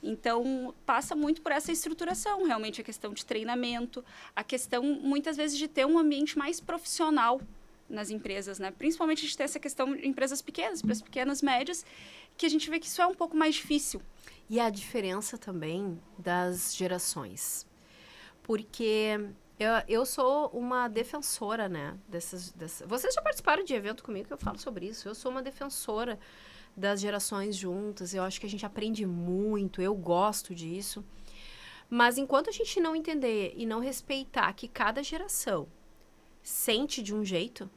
Então, passa muito por essa estruturação, realmente, a questão de treinamento, a questão, muitas vezes, de ter um ambiente mais profissional nas empresas, né? Principalmente a gente tem essa questão de empresas pequenas, médias, que a gente vê que isso é um pouco mais difícil. E a diferença também das gerações. Porque eu sou uma defensora, né? Vocês já participaram de evento comigo que eu falo sobre isso. Eu sou uma defensora das gerações juntas, eu acho que a gente aprende muito, eu gosto disso, mas enquanto a gente não entender e não respeitar que cada geração sente de um jeito,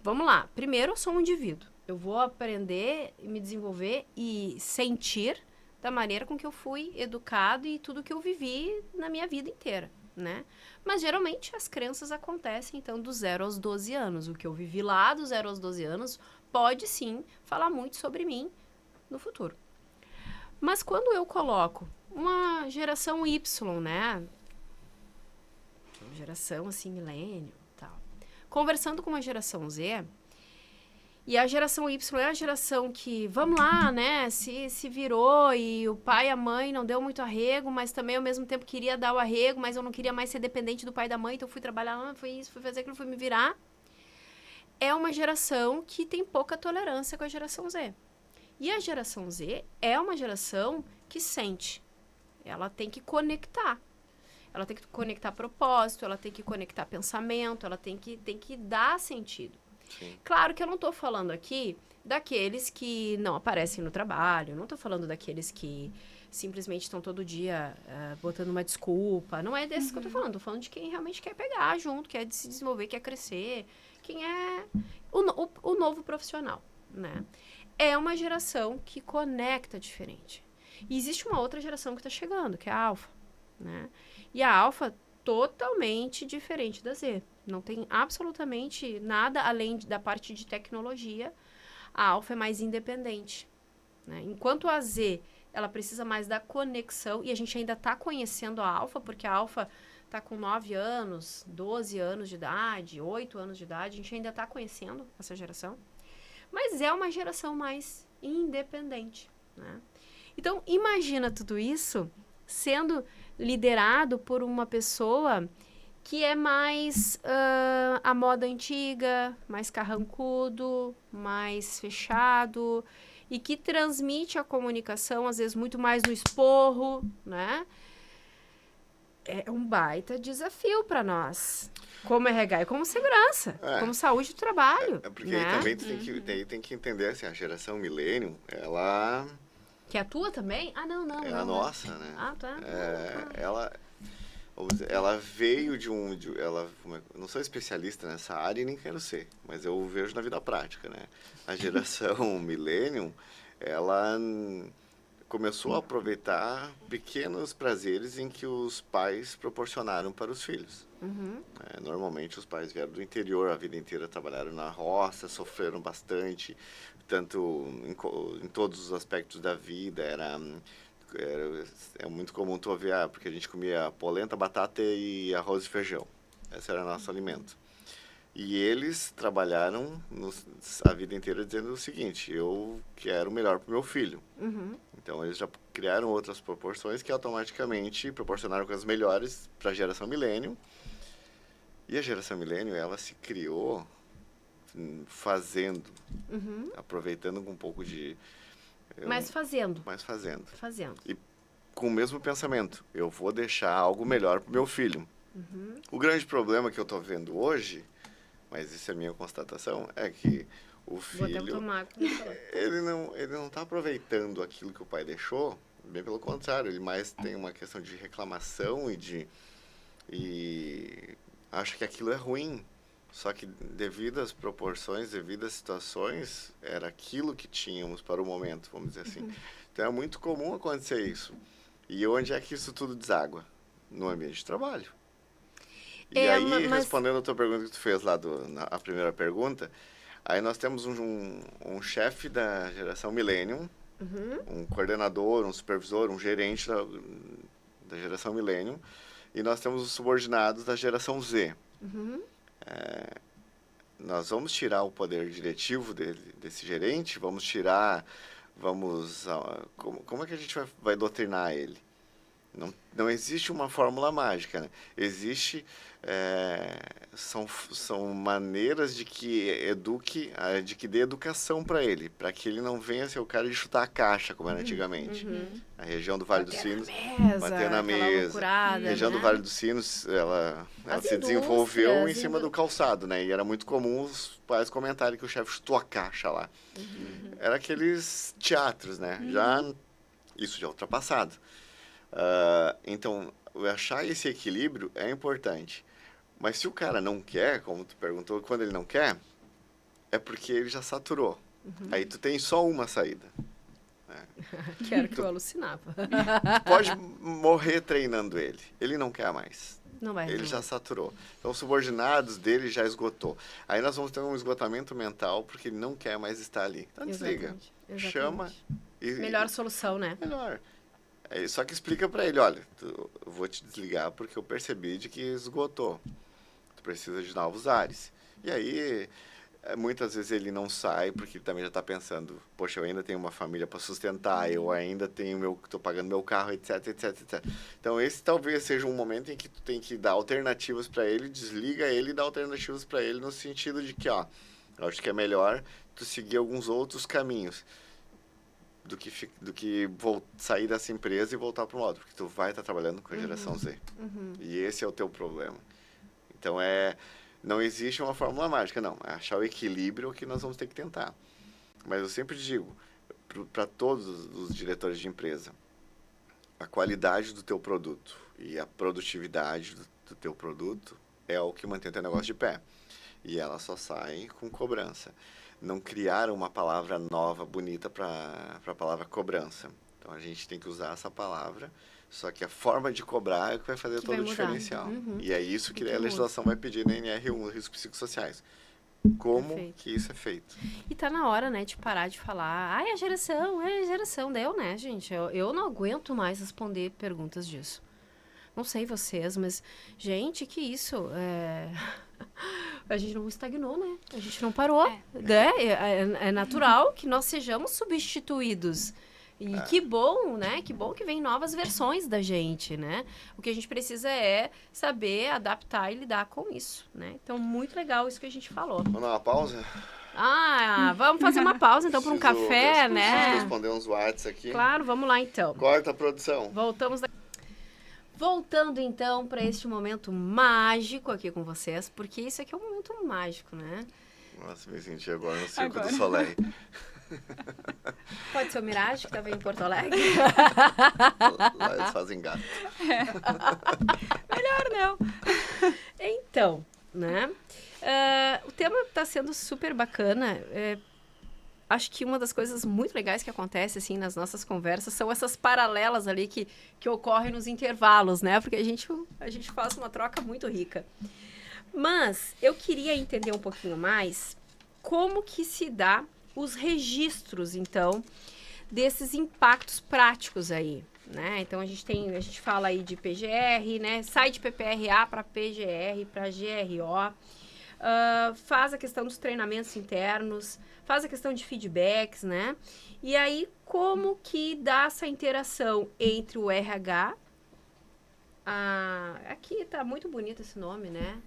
vamos lá, primeiro eu sou um indivíduo, eu vou aprender, me desenvolver e sentir da maneira com que eu fui educado e tudo que eu vivi na minha vida inteira, né? Mas geralmente as crenças acontecem então do 0 aos 12 anos, o que eu vivi lá do 0 aos 12 anos pode sim falar muito sobre mim no futuro. Mas quando eu coloco uma geração Y, né? Uma geração assim, milênio, tal, conversando com uma geração Z, e a geração Y é a geração que, vamos lá, né? Se virou e o pai e a mãe não deu muito arrego, mas também ao mesmo tempo queria dar o arrego, mas eu não queria mais ser dependente do pai e da mãe, então fui trabalhar, fui isso, fui fazer aquilo, fui me virar. é uma geração que tem pouca tolerância com a geração Z. E a geração Z é uma geração que sente. Ela tem que conectar. Ela tem que conectar propósito, ela tem que conectar pensamento, ela tem que dar sentido. Sim. Claro que eu não estou falando aqui daqueles que não aparecem no trabalho, não estou falando daqueles que simplesmente estão todo dia botando uma desculpa. Não é desses que eu estou falando. Estou falando de quem realmente quer pegar junto, quer se desenvolver, quer crescer. Quem é o novo profissional, né? É uma geração que conecta diferente. E existe uma outra geração que está chegando, que é a Alfa, né? E a Alfa totalmente diferente da Z. Não tem absolutamente nada além da parte de tecnologia. A Alfa é mais independente, né? Enquanto a Z, ela precisa mais da conexão, e a gente ainda está conhecendo a Alfa, porque a Alfa está com 9 anos, 12 anos de idade, 8 anos de idade, a gente ainda está conhecendo essa geração. Mas é uma geração mais independente, né? Então, imagina tudo isso sendo liderado por uma pessoa que é mais a moda antiga, mais carrancudo, mais fechado, e que transmite a comunicação, às vezes, muito mais no esporro, né? É um baita desafio para nós, como RH e como segurança, como saúde do trabalho. Porque né? aí também tem que entender, assim, a geração millennium, ela... Que é a tua também? Ah, não. É não, a nossa, né? Ah, tá. Ela veio ela, eu não sou especialista nessa área e nem quero ser, mas eu vejo na vida prática, né? A geração millennium, ela começou a aproveitar pequenos prazeres em que os pais proporcionaram para os filhos. Uhum. Normalmente os pais vieram do interior, a vida inteira trabalharam na roça, sofreram bastante, tanto em todos os aspectos da vida. É muito comum tu ver, porque a gente comia polenta, batata e arroz e feijão. Esse era o nosso alimento. E eles trabalharam a vida inteira dizendo o seguinte: eu quero o melhor para o meu filho. Uhum. Então, eles já criaram outras proporções que automaticamente proporcionaram coisas melhores para a geração millennium. E a geração millennium, ela se criou fazendo, aproveitando com um pouco de... Mas fazendo. Fazendo. E com o mesmo pensamento, eu vou deixar algo melhor para o meu filho. Uhum. O grande problema que eu estou vendo hoje, mas isso é minha constatação, é que o filho, ele não está aproveitando aquilo que o pai deixou, bem pelo contrário, ele mais tem uma questão de reclamação e acha que aquilo é ruim. Só que devido às proporções, devido às situações, era aquilo que tínhamos para o momento, vamos dizer assim. Então é muito comum acontecer isso. E onde é que isso tudo deságua? No ambiente de trabalho. E aí, respondendo a tua pergunta que tu fez lá, a primeira pergunta, aí nós temos um chefe da geração millennium, um coordenador, um supervisor, um gerente da geração millennium, e nós temos os subordinados da geração Z. Nós vamos tirar o poder diretivo desse gerente, como é que a gente vai doutrinar ele? Não existe uma fórmula mágica, né? Existe, são maneiras de que eduque, de que dê educação para ele, para que ele não venha ser o cara de chutar a caixa, como era antigamente. A região do Vale dos Sinos, bater na mesa. Loucurada, a região do Vale dos Sinos, ela se desenvolveu em cima do calçado, né? E era muito comum os pais comentarem que o chefe chutou a caixa lá. Era aqueles teatros, né? Isso já é ultrapassado. Então, achar esse equilíbrio é importante. Mas se o cara não quer, como tu perguntou, quando ele não quer, é porque ele já saturou. Aí tu tem só uma saída. Que era que eu alucinava. Tu pode morrer treinando ele. Ele não quer mais. Não vai. Ele já saturou. Então, os subordinados dele já esgotou. Aí nós vamos ter um esgotamento mental porque ele não quer mais estar ali. Então, desliga. Exatamente. Chama. Melhor solução, né? Melhor. Só que explica para ele, olha, eu vou te desligar porque eu percebi de que esgotou. Tu precisa de novos ares. E aí, muitas vezes ele não sai porque ele também já está pensando, poxa, eu ainda tenho uma família para sustentar, eu ainda tenho estou pagando meu carro, etc, etc, etc. Então, esse talvez seja um momento em que tu tem que dar alternativas para ele, desliga ele e dá alternativas para ele no sentido de que, Eu acho que é melhor tu seguir alguns outros caminhos do que sair dessa empresa e voltar para o modo, porque tu vai estar trabalhando com a geração Z. E esse é o teu problema. Então, não existe uma fórmula mágica, não. É achar o equilíbrio que nós vamos ter que tentar. Mas eu sempre digo, para todos os diretores de empresa, a qualidade do teu produto e a produtividade do teu produto é o que mantém o teu negócio de pé. E ela só sai com cobrança. Não criaram uma palavra nova, bonita para a palavra cobrança. Então, a gente tem que usar essa palavra, só que a forma de cobrar é o que vai fazer todo o diferencial. E é isso que a legislação vai pedir na NR1, riscos psicossociais. Como que isso é feito? E tá na hora, né, de parar de falar, ai, a geração. Deu, né, gente? Eu não aguento mais responder perguntas disso. Não sei vocês, mas, gente, que isso? A gente não estagnou, né? A gente não parou. É natural que nós sejamos substituídos. E que bom, né? Que bom que vem novas versões da gente, né? O que a gente precisa é saber adaptar e lidar com isso, né? Então, muito legal isso que a gente falou. Vamos dar uma pausa? Vamos fazer uma pausa, então, para um café, né? Preciso responder uns WhatsApp aqui. Claro, vamos lá, então. Corta a produção. Voltando, então, para este momento mágico aqui com vocês, porque isso aqui é um momento mágico, né? Nossa, me senti agora no Circo do Soleil. Pode ser o Mirage, que estava em Porto Alegre? Lá eles fazem gato. Melhor não. Então, né? O tema está sendo super bacana. Acho que uma das coisas muito legais que acontece, assim, nas nossas conversas são essas paralelas ali que ocorrem nos intervalos, né? Porque a gente faz uma troca muito rica. Mas eu queria entender um pouquinho mais como que se dá os registros, então, desses impactos práticos aí, né? Então, a gente fala aí de PGR, né? Sai de PPRA para PGR, para GRO, faz a questão dos treinamentos internos, faz a questão de feedbacks, né? E aí, como que dá essa interação entre o RH, aqui tá muito bonito esse nome, né?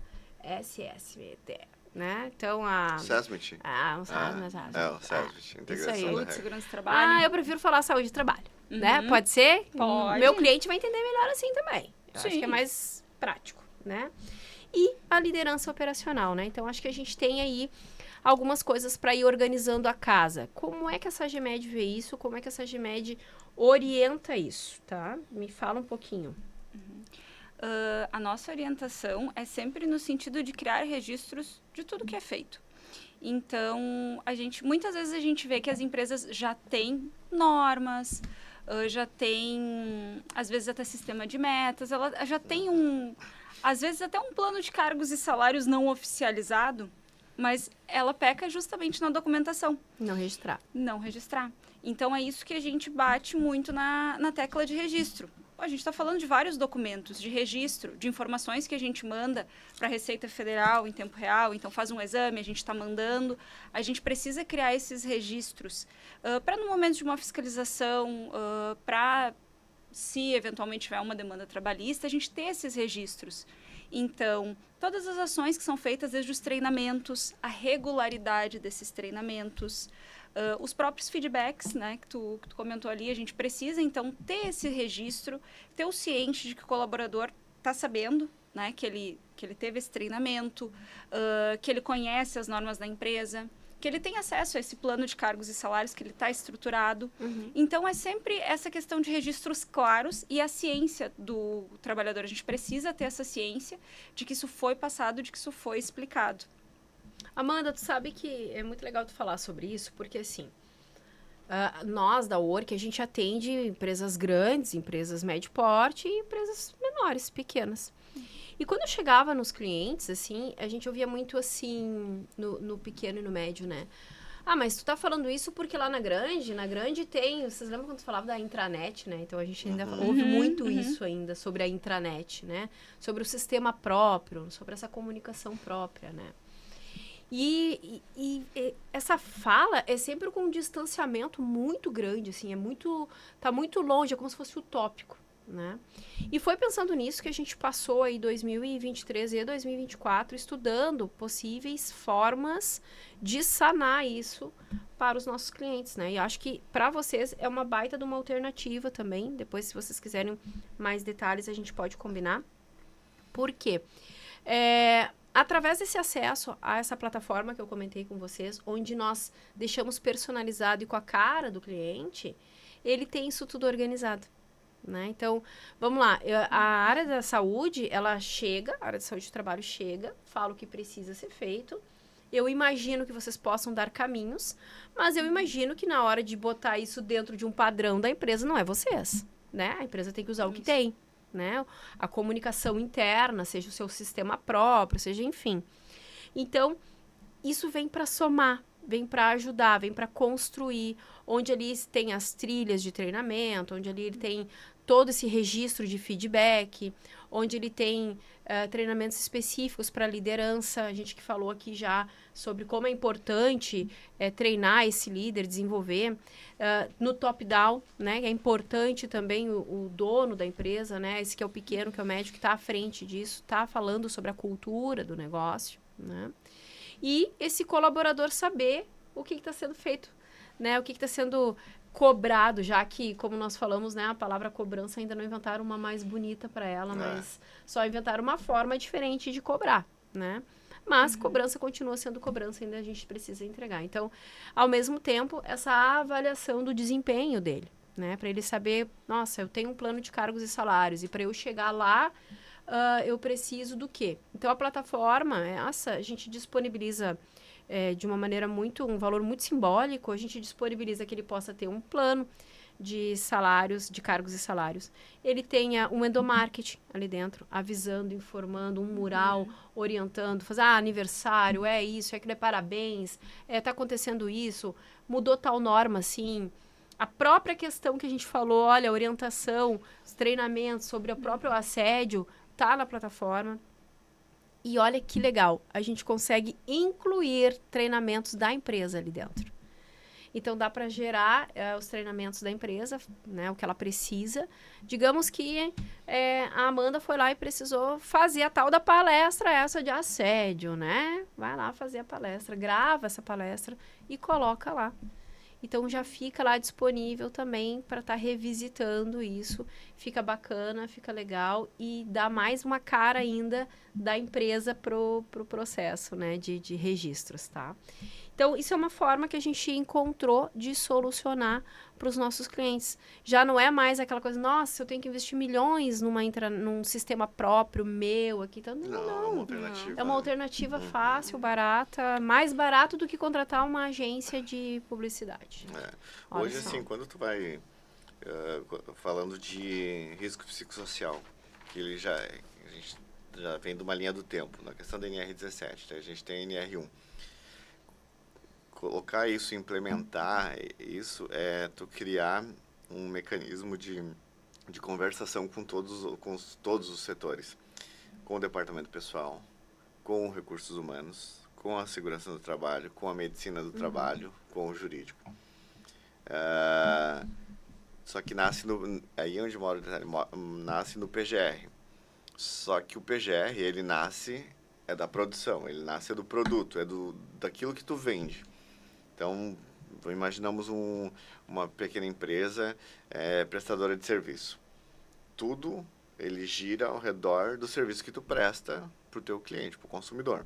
SSMT, né? Então, SESMIT. o SESMIT. Integração Saúde, segurança do trabalho. Eu prefiro falar saúde de trabalho, né? Pode ser? Pode. Meu cliente vai entender melhor assim também. Eu Sim. acho que é mais prático, né? E a liderança operacional, né? Então, acho que a gente tem aí algumas coisas para ir organizando a casa. Como é que a SAGEMED vê isso? Como é que a SAGEMED orienta isso, tá? Me fala um pouquinho. A nossa orientação é sempre no sentido de criar registros de tudo que é feito. Então, muitas vezes a gente vê que as empresas já têm normas, já tem, às vezes, até sistema de metas, ela já tem às vezes, até um plano de cargos e salários não oficializado, mas ela peca justamente na documentação. Não registrar. Não registrar. Então, é isso que a gente bate muito na tecla de registro. A gente está falando de vários documentos de registro, de informações que a gente manda para a Receita Federal em tempo real. Então, faz um exame, a gente está mandando. A gente precisa criar esses registros para, no momento de uma fiscalização, para, se eventualmente tiver uma demanda trabalhista, a gente ter esses registros. Então, todas as ações que são feitas, desde os treinamentos, a regularidade desses treinamentos, os próprios feedbacks, né, que tu comentou ali, a gente precisa, então, ter esse registro, ter o ciente de que o colaborador está sabendo, né, que ele teve esse treinamento, que ele conhece as normas da empresa, que ele tem acesso a esse plano de cargos e salários, que ele está estruturado. Então, é sempre essa questão de registros claros e a ciência do trabalhador. A gente precisa ter essa ciência de que isso foi passado, de que isso foi explicado. Amanda, tu sabe que é muito legal tu falar sobre isso, porque assim, nós da Work, a gente atende empresas grandes, empresas médio porte e empresas menores, pequenas. E quando eu chegava nos clientes, assim, a gente ouvia muito assim, no pequeno e no médio, né? Mas tu tá falando isso porque lá na grande tem, vocês lembram quando tu falava da intranet, né? Então a gente ainda ouve muito isso ainda, sobre a intranet, né? Sobre o sistema próprio, sobre essa comunicação própria, né? E essa fala é sempre com um distanciamento muito grande, assim, tá muito longe, é como se fosse utópico, né? E foi pensando nisso que a gente passou aí 2023 e 2024 estudando possíveis formas de sanar isso para os nossos clientes, né? E acho que para vocês é uma baita de uma alternativa também. Depois, se vocês quiserem mais detalhes, a gente pode combinar. Por quê? Através desse acesso a essa plataforma que eu comentei com vocês, onde nós deixamos personalizado e com a cara do cliente, ele tem isso tudo organizado. Né? Então, vamos lá, a área da saúde, ela chega, a área de saúde do trabalho chega, fala o que precisa ser feito, eu imagino que vocês possam dar caminhos, mas eu imagino que na hora de botar isso dentro de um padrão da empresa, não é vocês, né? A empresa tem que usar o que tem, né? A comunicação interna, seja o seu sistema próprio, seja enfim. Então, isso vem para somar, vem para ajudar, vem para construir, onde ali tem as trilhas de treinamento, onde ali ele tem todo esse registro de feedback, onde ele tem treinamentos específicos para liderança. A gente que falou aqui já sobre como é importante treinar esse líder, desenvolver. No top-down, né? É importante também o dono da empresa, né? Esse que é o pequeno, que é o médio, que está à frente disso, está falando sobre a cultura do negócio, né? E esse colaborador saber o que está sendo feito, né? O que está sendo cobrado, já que, como nós falamos, né, a palavra cobrança ainda não inventaram uma mais bonita para ela, mas só inventaram uma forma diferente de cobrar, né? Mas cobrança continua sendo cobrança, ainda a gente precisa entregar. Então, ao mesmo tempo, essa avaliação do desempenho dele, né? Para ele saber, nossa, eu tenho um plano de cargos e salários, e para eu chegar lá, eu preciso do quê? Então, a plataforma, a gente disponibiliza de uma maneira um valor muito simbólico, a gente disponibiliza que ele possa ter um plano de salários, de cargos e salários. Ele tenha um endomarketing ali dentro, avisando, informando, um mural, orientando, fazer aniversário, isso, aquilo, parabéns, tá acontecendo isso, mudou tal norma, assim. A própria questão que a gente falou, olha, orientação, os treinamentos sobre o próprio assédio, tá na plataforma. E olha que legal, a gente consegue incluir treinamentos da empresa ali dentro. Então, dá para gerar os treinamentos da empresa, né, o que ela precisa. Digamos que a Amanda foi lá e precisou fazer a tal da palestra essa de assédio, né? Vai lá fazer a palestra, grava essa palestra e coloca lá. Então, já fica lá disponível também para estar revisitando isso. Fica bacana, fica legal e dá mais uma cara ainda da empresa pro processo, né, de registros, tá? Então, isso é uma forma que a gente encontrou de solucionar para os nossos clientes. Já não é mais aquela coisa, nossa, eu tenho que investir milhões num sistema próprio, meu, aqui. Então, não. É uma alternativa. É uma alternativa fácil, barata, mais barato do que contratar uma agência de publicidade. Hoje, assim, quando tu vai falando de risco psicossocial, que a gente já vem de uma linha do tempo, na questão da NR17, tá? A gente tem a NR1. Colocar isso, implementar isso, tu criar um mecanismo de conversação com todos os setores, com o departamento pessoal, com os recursos humanos, com a segurança do trabalho, com a medicina do trabalho, com o jurídico. Só que aí onde mora, nasce no PGR. Só que o PGR, ele nasce, da produção, ele nasce do produto, daquilo que tu vende. Então, imaginamos uma pequena empresa prestadora de serviço. Tudo, ele gira ao redor do serviço que tu presta para o teu cliente, para o consumidor.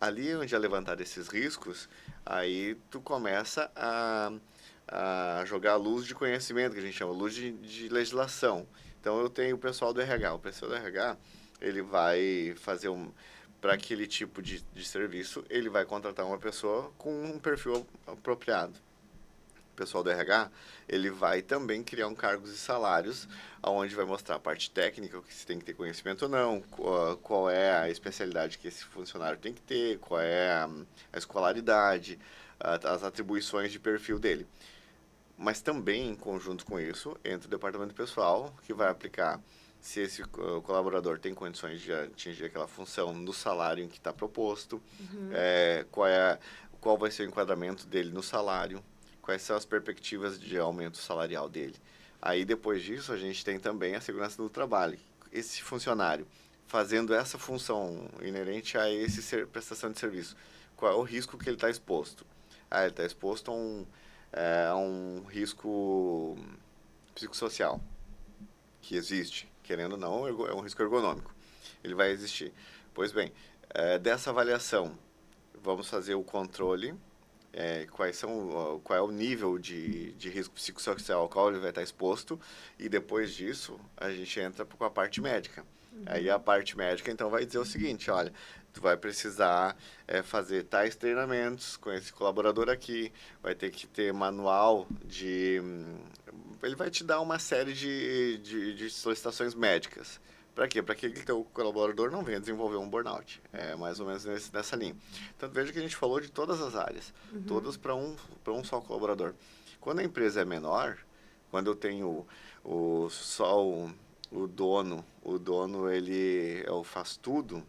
Ali onde é levantar esses riscos, aí tu começa a jogar a luz de conhecimento, que a gente chama, luz de legislação. Então, eu tenho o pessoal do RH. O pessoal do RH, ele vai fazer para aquele tipo de serviço, ele vai contratar uma pessoa com um perfil apropriado. O pessoal do RH, ele vai também criar um cargos e salários, onde vai mostrar a parte técnica, que se tem que ter conhecimento ou não, qual é a especialidade que esse funcionário tem que ter, qual é a escolaridade, as atribuições de perfil dele. Mas também, em conjunto com isso, entra o departamento pessoal, que vai aplicar se esse colaborador tem condições de atingir aquela função no salário em que está proposto, qual vai ser o enquadramento dele no salário, quais são as perspectivas de aumento salarial dele. Aí, depois disso, a gente tem também a segurança do trabalho. Esse funcionário fazendo essa função inerente a prestação de serviço, qual é o risco que ele está exposto? Ah, ele está exposto a um risco psicossocial, que existe, querendo ou não, é um risco ergonômico. Ele vai existir. Pois bem, dessa avaliação, vamos fazer o controle, qual é o nível de risco psicossocial ao qual ele vai estar exposto, e depois disso, a gente entra com a parte médica. Aí a parte médica, então, vai dizer o seguinte, olha, tu vai precisar fazer tais treinamentos com esse colaborador aqui, vai ter que ter manual ele vai te dar uma série de solicitações médicas. Para quê? Para que o teu colaborador não venha desenvolver um burnout. É mais ou menos nessa linha. Então, veja que a gente falou de todas as áreas, todas para um só colaborador. Quando a empresa é menor, quando eu tenho só o dono ele faz tudo.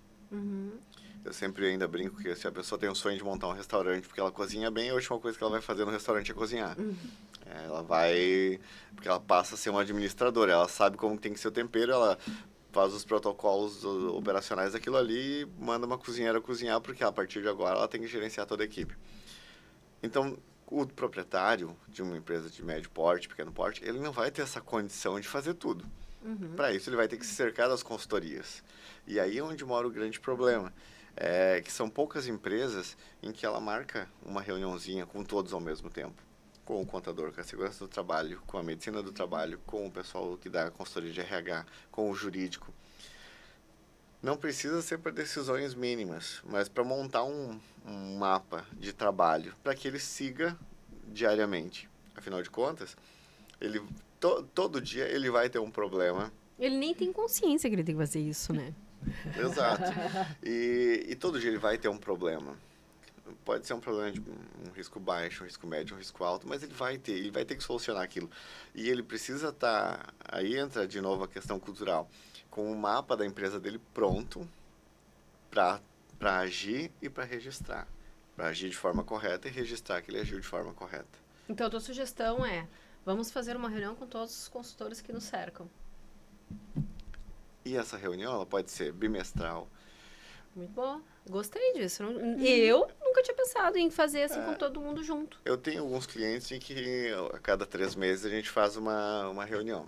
Eu sempre ainda brinco que se a pessoa tem um sonho de montar um restaurante porque ela cozinha bem, a última coisa que ela vai fazer no restaurante é cozinhar. Ela vai, porque ela passa a ser uma administradora, ela sabe como tem que ser o tempero, ela faz os protocolos operacionais daquilo ali e manda uma cozinheira cozinhar, porque a partir de agora ela tem que gerenciar toda a equipe. Então, o proprietário de uma empresa de médio porte, pequeno porte, ele não vai ter essa condição de fazer tudo. Para isso, ele vai ter que se cercar das consultorias. E aí é onde mora o grande problema. Que são poucas empresas em que ela marca uma reuniãozinha com todos ao mesmo tempo. Com o contador, com a segurança do trabalho, com a medicina do trabalho, com o pessoal que dá consultoria de RH, com o jurídico. Não precisa ser para decisões mínimas, mas para montar um mapa de trabalho, para que ele siga diariamente. Afinal de contas, todo dia ele vai ter um problema. Ele nem tem consciência que ele tem que fazer isso, né? Exato. E todo dia ele vai ter um problema. Pode ser um problema de um risco baixo, um risco médio, um risco alto, mas ele vai ter que solucionar aquilo. E ele precisa estar, aí entra de novo a questão cultural, com o mapa da empresa dele pronto para agir e para registrar. Para agir de forma correta e registrar que ele agiu de forma correta. Então, a tua sugestão é, vamos fazer uma reunião com todos os consultores que nos cercam. E essa reunião, ela pode ser bimestral. Muito boa. Gostei disso. Eu nunca tinha pensado em fazer assim com todo mundo junto. Eu tenho alguns clientes em que a cada 3 meses a gente faz uma reunião.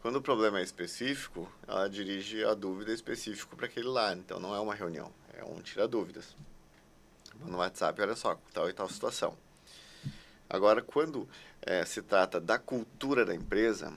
Quando o problema é específico, ela dirige a dúvida específica para aquele lá. Então, não é uma reunião, é um tira-dúvidas. No WhatsApp, olha só, tal e tal situação. Agora, quando se trata da cultura da empresa,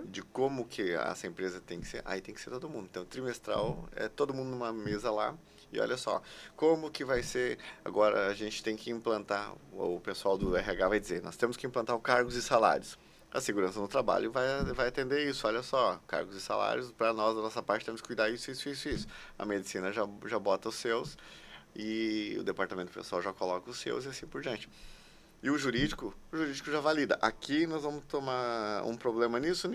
de como que essa empresa tem que ser, aí tem que ser todo mundo. Então, trimestral, é todo mundo numa mesa lá, e olha só, como que vai ser, agora a gente tem que implantar, o pessoal do RH vai dizer, nós temos que implantar o cargos e salários. A segurança no trabalho vai atender isso, olha só, cargos e salários, para nós, da nossa parte, temos que cuidar isso. A medicina já bota os seus, e o departamento pessoal já coloca os seus, e assim por diante. E o jurídico já valida. Aqui nós vamos tomar um problema nisso.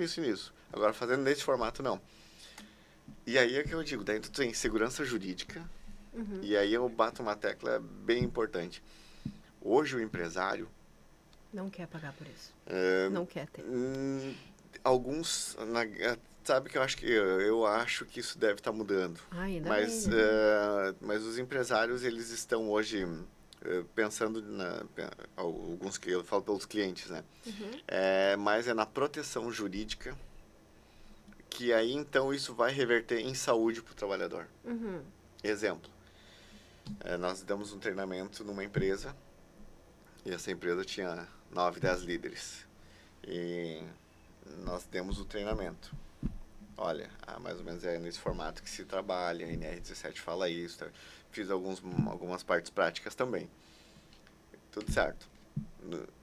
Agora, fazendo nesse formato, não. E aí é que eu digo, daí tu tem segurança jurídica, e aí eu bato uma tecla bem importante. Hoje o empresário... Não quer pagar por isso. Não quer ter. Alguns... sabe que eu acho que isso deve estar mudando. Ainda mas, bem, né? Mas os empresários, eles estão hoje... pensando alguns que eu falo pelos clientes, né? Mas é na proteção jurídica que aí então isso vai reverter em saúde para o trabalhador. Exemplo, nós demos um treinamento numa empresa e essa empresa tinha 9, 10 líderes e nós demos o treinamento. Olha, mais ou menos é nesse formato que se trabalha, a NR17 fala isso, tá? Fiz algumas partes práticas também. Tudo certo.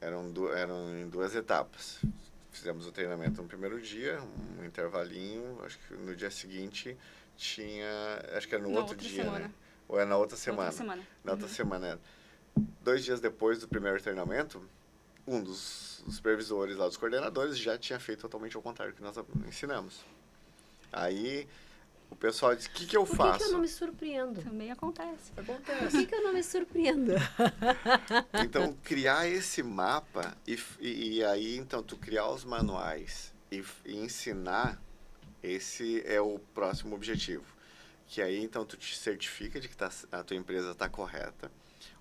Eram em 2 etapas. Fizemos o treinamento no primeiro dia, um intervalinho, acho que no dia seguinte acho que era no outro dia, semana. Né? Ou é na outra semana? Outra semana. Na outra semana. 2 dias depois do primeiro treinamento, um dos supervisores lá, dos coordenadores, já tinha feito totalmente ao contrário do que nós ensinamos. Aí, O pessoal diz, o que eu Por faço? que eu não me surpreendo? Também acontece. Por que eu não me surpreendo? Então, criar esse mapa e aí, então, tu criar os manuais e ensinar, esse é o próximo objetivo. Que aí, então, tu te certifica de que a tua empresa está correta.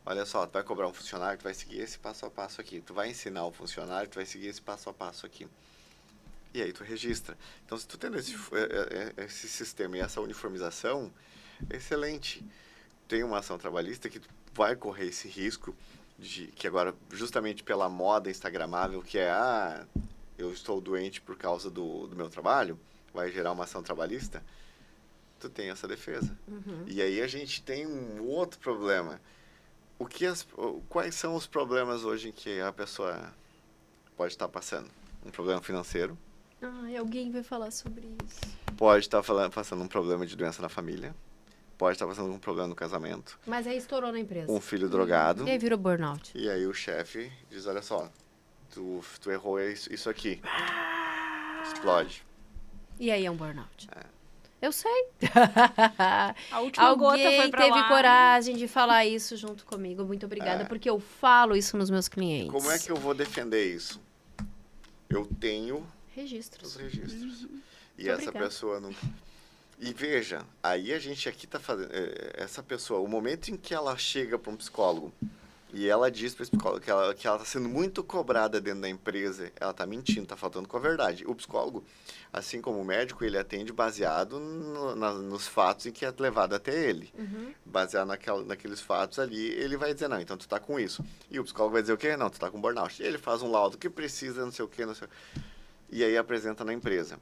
Olha só, tu vai cobrar um funcionário, tu vai seguir esse passo a passo aqui. Tu vai ensinar o funcionário, tu vai seguir esse passo a passo aqui. E aí tu registra. Então, se tu tendo esse sistema e essa uniformização, excelente. Tem uma ação trabalhista que tu vai correr esse risco, que agora, justamente pela moda instagramável, que é, eu estou doente por causa do meu trabalho, vai gerar uma ação trabalhista, tu tem essa defesa. E aí a gente tem um outro problema. Quais são os problemas hoje em que a pessoa pode estar passando? Um problema financeiro. Alguém vai falar sobre isso. Pode estar passando um problema de doença na família. Pode estar passando um problema no casamento. Mas aí estourou na empresa. Um filho drogado. E aí virou burnout. E aí o chefe diz, olha só, tu errou isso aqui. Explode. E aí é um burnout. É. Eu sei. A última gota foi Alguém pra teve lá. coragem de falar isso junto comigo. Muito obrigada, porque eu falo isso nos meus clientes. Como é que eu vou defender isso? Eu tenho os Registros. registros. E Muito essa obrigada. pessoa não... E veja, aí a gente aqui está fazendo... essa pessoa, o momento em que ela chega para um psicólogo e ela diz para o psicólogo que ela está sendo muito cobrada dentro da empresa, ela está mentindo, está faltando com a verdade. O psicólogo, assim como o médico, ele atende baseado nos fatos em que é levado até ele. Baseado naqueles fatos ali, ele vai dizer, não, então tu está com isso. E o psicólogo vai dizer o quê? Não, tu está com burnout. E ele faz um laudo que precisa, não sei o quê, não sei o quê. E aí apresenta na empresa.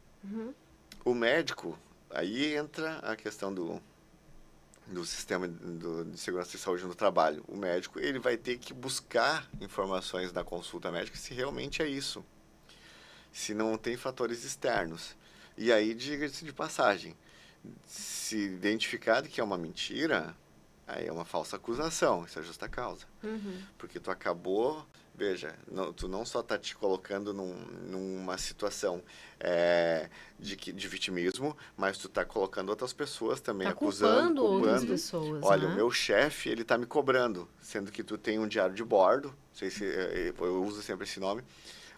O médico, aí entra a questão do sistema de segurança e saúde no trabalho. O médico, ele vai ter que buscar informações na consulta médica se realmente é isso. Se não tem fatores externos. E aí, diga-se de passagem, se identificado que é uma mentira, aí é uma falsa acusação, isso é justa causa. Porque tu acabou... Veja, tu não só está te colocando numa situação de vitimismo, mas tu está colocando outras pessoas também, acusando, culpando outras culpando. pessoas. Olha, né? o meu chefe, ele está me cobrando, sendo que tu tem um diário de bordo, não sei se eu uso sempre esse nome,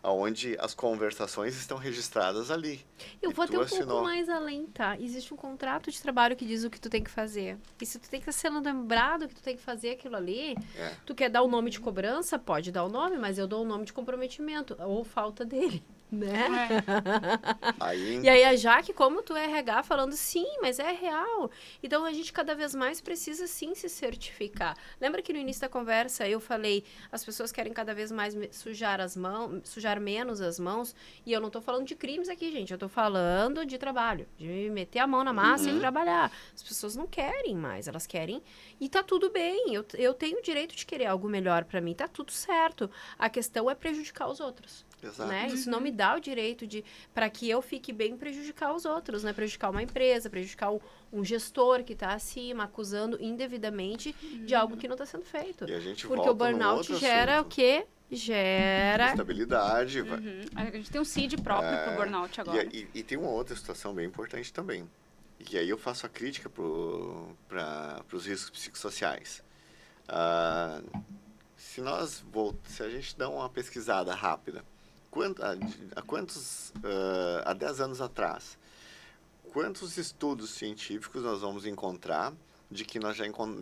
onde as conversações estão registradas ali. Eu E vou tu até um assinou. pouco mais além, tá? Existe um contrato de trabalho que diz o que tu tem que fazer. E se tu tem que estar sendo lembrado que tu tem que fazer aquilo ali, tu quer dar o nome de cobrança? Pode dar o nome, mas eu dou o nome de comprometimento, ou falta dele, né? Aí, E aí a Jaque, como tu é RH, falando sim, mas é real. Então a gente cada vez mais precisa sim se certificar. Lembra que no início da conversa eu falei, as pessoas querem cada vez mais sujar as mãos, sujar menos as mãos, e eu não tô falando de crimes aqui, gente, eu tô falando de trabalho, de meter a mão na massa e trabalhar. As pessoas não querem mais, elas querem, e tá tudo bem, eu tenho o direito de querer algo melhor pra mim, tá tudo certo. A questão é prejudicar os outros. exato. Né? Isso não me dá o direito de, para que eu fique bem, prejudicar os outros, né? Prejudicar uma empresa, prejudicar um gestor que está acima, acusando indevidamente de algo que não está sendo feito. E a gente Porque volta o burnout num outro gera assunto. o quê? Gera... Estabilidade. A gente tem um CID próprio pro burnout agora. E tem uma outra situação bem importante também. E aí eu faço a crítica para os riscos psicossociais. Se a gente dá uma pesquisada rápida, há 10 anos atrás, quantos estudos científicos nós vamos encontrar de que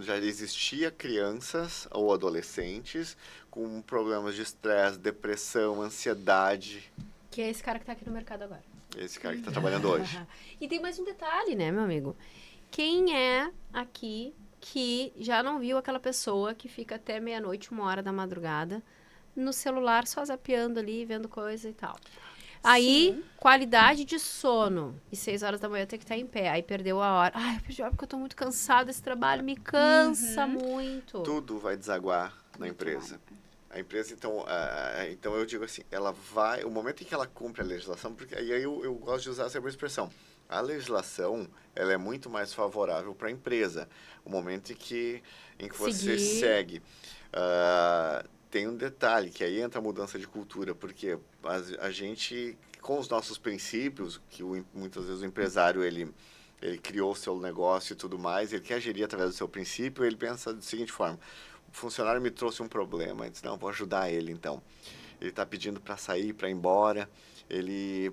já existia crianças ou adolescentes com problemas de estresse, depressão, ansiedade? Que é esse cara que está aqui no mercado agora. Esse cara que está trabalhando hoje. E tem mais um detalhe, né, meu amigo? Quem é aqui que já não viu aquela pessoa que fica até meia-noite, 1h da madrugada, no celular só zapeando ali, vendo coisa e tal? Aí, qualidade de sono. E 6h da manhã tem que estar em pé. Aí perdeu a hora. Ai, eu perdi a hora porque eu tô muito cansada desse trabalho. Me cansa muito. Tudo vai desaguar na empresa. A empresa, então eu digo assim, ela vai... O momento em que ela cumpre a legislação, porque aí eu gosto de usar essa expressão. A legislação, ela é muito mais favorável para a empresa. O momento em que você segue. Tem um detalhe, que aí entra a mudança de cultura, porque a gente, com os nossos princípios, que muitas vezes o empresário, ele ele criou o seu negócio e tudo mais, ele quer gerir através do seu princípio, ele pensa da seguinte forma: o funcionário me trouxe um problema, ele diz, não, vou ajudar ele então. Ele está pedindo para sair, para ir embora,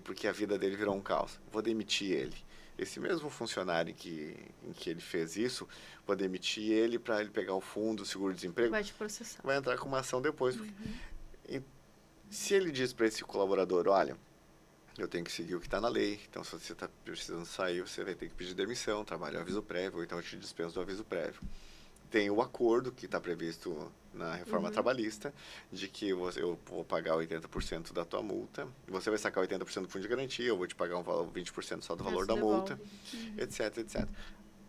porque a vida dele virou um caos. Vou demitir ele. Esse mesmo funcionário em que ele fez isso, vou demitir ele para ele pegar o fundo, o seguro-desemprego. Vai te processar. Vai entrar com uma ação depois. Se ele diz para esse colaborador, olha, eu tenho que seguir o que está na lei, então se você está precisando sair, você vai ter que pedir demissão, trabalho aviso prévio, ou então eu te dispenso do aviso prévio. Tem o acordo que está previsto na reforma trabalhista, de que eu vou pagar 80% da tua multa, você vai sacar 80% do fundo de garantia, eu vou te pagar 20% só do valor da multa, etc, etc.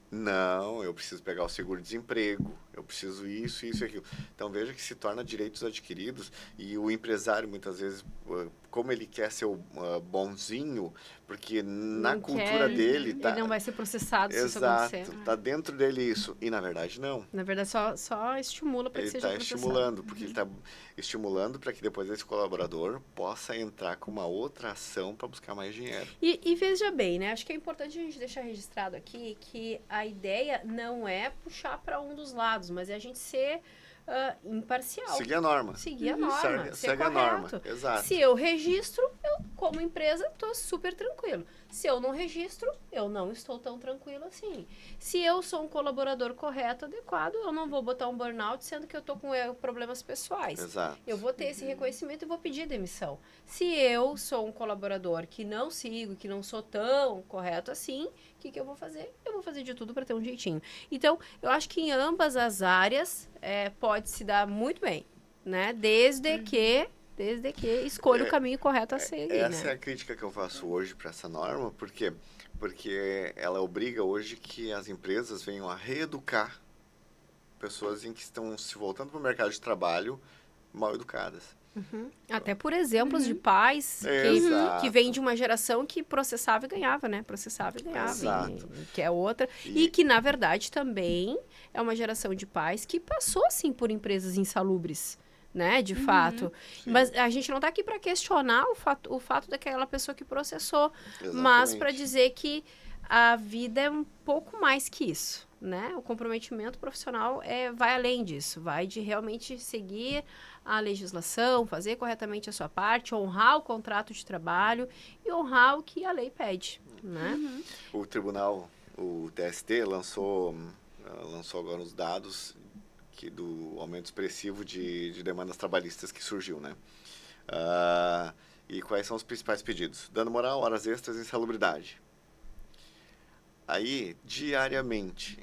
Não, eu preciso pegar o seguro-desemprego, eu preciso isso e aquilo. Então, veja que se torna direitos adquiridos e o empresário, muitas vezes, como ele quer ser o bonzinho, porque na cultura dele... Ele não vai ser processado se isso acontecer. Exato, está dentro dele isso. E, na verdade, não. Na verdade, só estimula para que seja processado. Ele está estimulando, porque ele está estimulando para que depois esse colaborador possa entrar com uma outra ação para buscar mais dinheiro. E veja bem, né? Acho que é importante a gente deixar registrado aqui que a ideia não é puxar para um dos lados, mas é a gente ser imparcial. Seguir a norma. Seguir a norma. Segue a norma, exato. Se eu registro, eu, como empresa, estou super tranquilo. Se eu não registro, eu não estou tão tranquilo assim. Se eu sou um colaborador correto, adequado, eu não vou botar um burnout, sendo que eu estou com problemas pessoais. Exato. Eu vou ter esse reconhecimento e vou pedir demissão. Se eu sou um colaborador que não sigo, que não sou tão correto assim, o que eu vou fazer? Eu vou fazer de tudo para ter um jeitinho. Então, eu acho que em ambas as áreas pode se dar muito bem, né? Desde que escolha o caminho correto a seguir. Essa é a crítica que eu faço hoje para essa norma, por quê? Porque ela obriga hoje que as empresas venham a reeducar pessoas em que estão se voltando para o mercado de trabalho mal educadas. Até por exemplos de pais que vêm de uma geração que processava e ganhava, né? Processava e ganhava. Exato. Que é outra. E que, na verdade, também é uma geração de pais que passou, sim, por empresas insalubres. Né, de fato. Sim. Mas a gente não está aqui para questionar o fato daquela pessoa que processou, mas para dizer que a vida é um pouco mais que isso, né? O comprometimento profissional vai além disso, vai de realmente seguir a legislação, fazer corretamente a sua parte, honrar o contrato de trabalho e honrar o que a lei pede, né? O tribunal, o TST, lançou agora os dados do aumento expressivo de demandas trabalhistas que surgiu, né? E quais são os principais pedidos? Dano moral, horas extras e insalubridade. Aí, diariamente,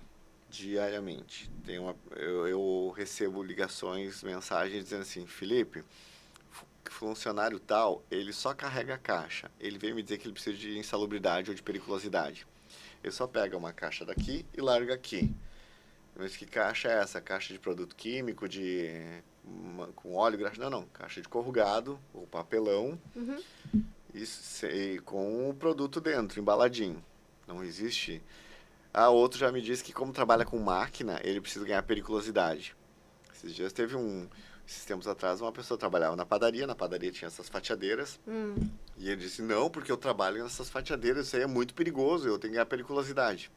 eu recebo ligações, mensagens dizendo assim, Felipe, funcionário tal, ele só carrega a caixa. Ele veio me dizer que ele precisa de insalubridade ou de periculosidade. Ele só pega uma caixa daqui e larga aqui. Mas que caixa é essa? Caixa de produto químico, com óleo, graxa? Não. Caixa de corrugado, ou papelão, com o produto dentro, embaladinho. Não existe. Outro já me disse que como trabalha com máquina, ele precisa ganhar periculosidade. Esses dias esses tempos atrás, uma pessoa trabalhava na padaria tinha essas fatiadeiras, e ele disse, não, porque eu trabalho nessas fatiadeiras, isso aí é muito perigoso, eu tenho que ganhar periculosidade.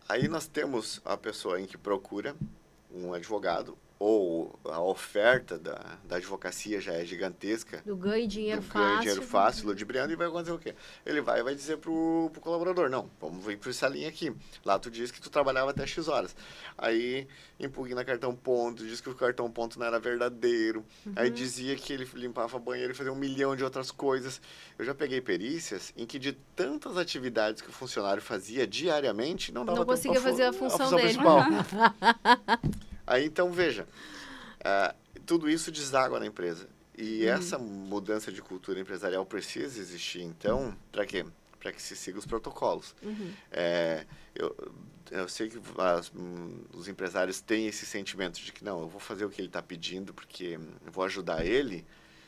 Aí nós temos a pessoa em que procura um advogado, ou a oferta da advocacia já é gigantesca. Do ganho de dinheiro fácil. Ganho de dinheiro fácil, ludibriando, e vai acontecer o quê? Ele vai dizer pro colaborador, não, vamos vir para essa linha aqui. Lá tu diz que tu trabalhava até X horas. Aí impugna cartão ponto, diz que o cartão ponto não era verdadeiro. Aí dizia que ele limpava banheiro e fazia 1 milhão de outras coisas. Eu já peguei perícias em que de tantas atividades que o funcionário fazia diariamente, não dava tempo para conseguia fazer a função dele. Principal. Aí, então, veja, tudo isso deságua na empresa. E essa mudança de cultura empresarial precisa existir, então, para quê? Para que se siga os protocolos. Eu sei que os empresários têm esse sentimento de que, não, eu vou fazer o que ele está pedindo porque eu vou ajudar ele,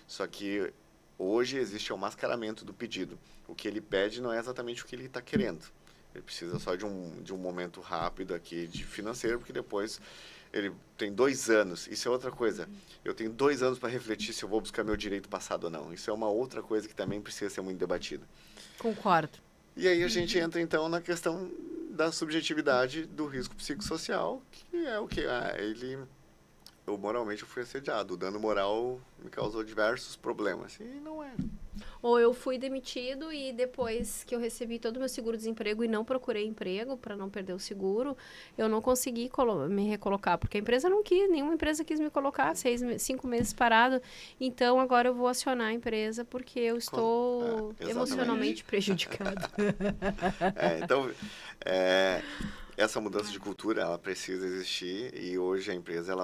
só que hoje existe o mascaramento do pedido. O que ele pede não é exatamente o que ele está querendo. Ele precisa só de um momento rápido aqui de financeiro, porque depois ele tem 2 anos. Isso é outra coisa. Eu tenho 2 anos para refletir se eu vou buscar meu direito passado ou não. Isso é uma outra coisa que também precisa ser muito debatida. Concordo. E aí a gente entra, então, na questão da subjetividade do risco psicossocial, que é o que? Eu moralmente fui assediado. O dano moral me causou diversos problemas. E não é. Ou eu fui demitido e depois que eu recebi todo o meu seguro-desemprego e não procurei emprego para não perder o seguro, eu não consegui me recolocar, porque a empresa não quis, nenhuma empresa quis me colocar, 5 meses parado. Então, agora eu vou acionar a empresa porque eu estou emocionalmente prejudicada. Então, essa mudança de cultura, ela precisa existir e hoje a empresa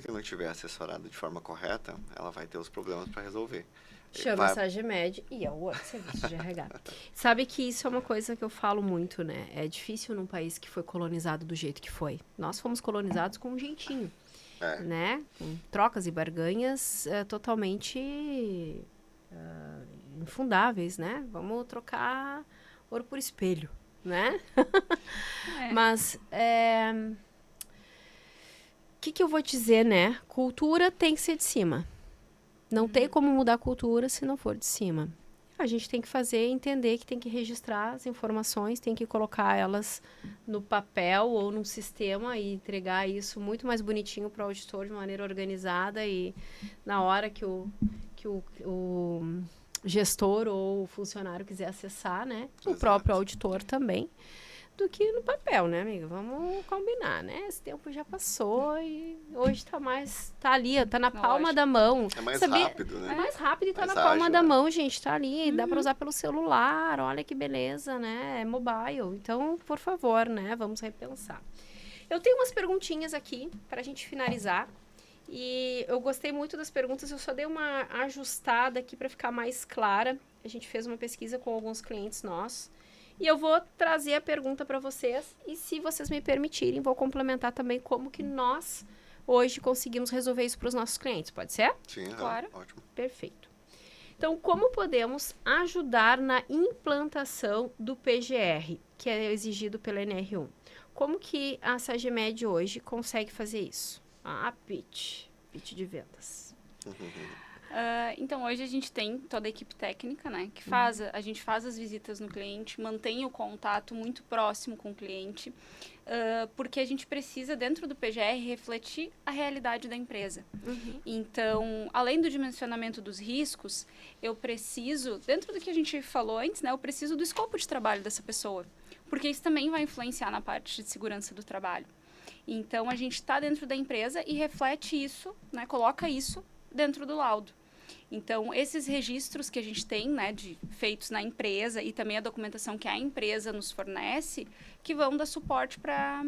que não tiver assessorada de forma correta, ela vai ter os problemas para resolver. Chama a SageMed e é o serviço de RH. Sabe que isso é uma coisa que eu falo muito, né? É difícil num país que foi colonizado do jeito que foi. Nós fomos colonizados com um jeitinho, né? Com trocas e barganhas totalmente infundáveis, né? Vamos trocar ouro por espelho, né? Mas, que eu vou dizer, né? Cultura tem que ser de cima. Não tem como mudar a cultura se não for de cima. A gente tem que entender que tem que registrar as informações, tem que colocar elas no papel ou num sistema e entregar isso muito mais bonitinho para o auditor de maneira organizada e na hora que o gestor ou o funcionário quiser acessar, né? O próprio auditor também. Do que no papel, né, amiga? Vamos combinar, né? Esse tempo já passou e hoje tá ali, tá na palma da mão. É mais rápido, né? É mais rápido e tá mais na palma ágil, da mão, gente. Tá ali, dá para usar pelo celular, olha que beleza, né? É mobile. Então, por favor, né? Vamos repensar. Eu tenho umas perguntinhas aqui pra gente finalizar. E eu gostei muito das perguntas, eu só dei uma ajustada aqui para ficar mais clara. A gente fez uma pesquisa com alguns clientes nossos. E eu vou trazer a pergunta para vocês e, se vocês me permitirem, vou complementar também como que nós hoje conseguimos resolver isso para os nossos clientes. Pode ser? Sim, claro. Ótimo. Perfeito. Então, como podemos ajudar na implantação do PGR, que é exigido pela NR1? Como que a SageMed hoje consegue fazer isso? Pitch de vendas. Então, hoje a gente tem toda a equipe técnica, né? Que a gente faz as visitas no cliente, mantém o contato muito próximo com o cliente, porque a gente precisa, dentro do PGR, refletir a realidade da empresa. Então, além do dimensionamento dos riscos, eu preciso, dentro do que a gente falou antes, né? Eu preciso do escopo de trabalho dessa pessoa, porque isso também vai influenciar na parte de segurança do trabalho. Então, a gente está dentro da empresa e reflete isso, né? Coloca isso dentro do laudo. Então, esses registros que a gente tem, né, feitos na empresa e também a documentação que a empresa nos fornece, que vão dar suporte para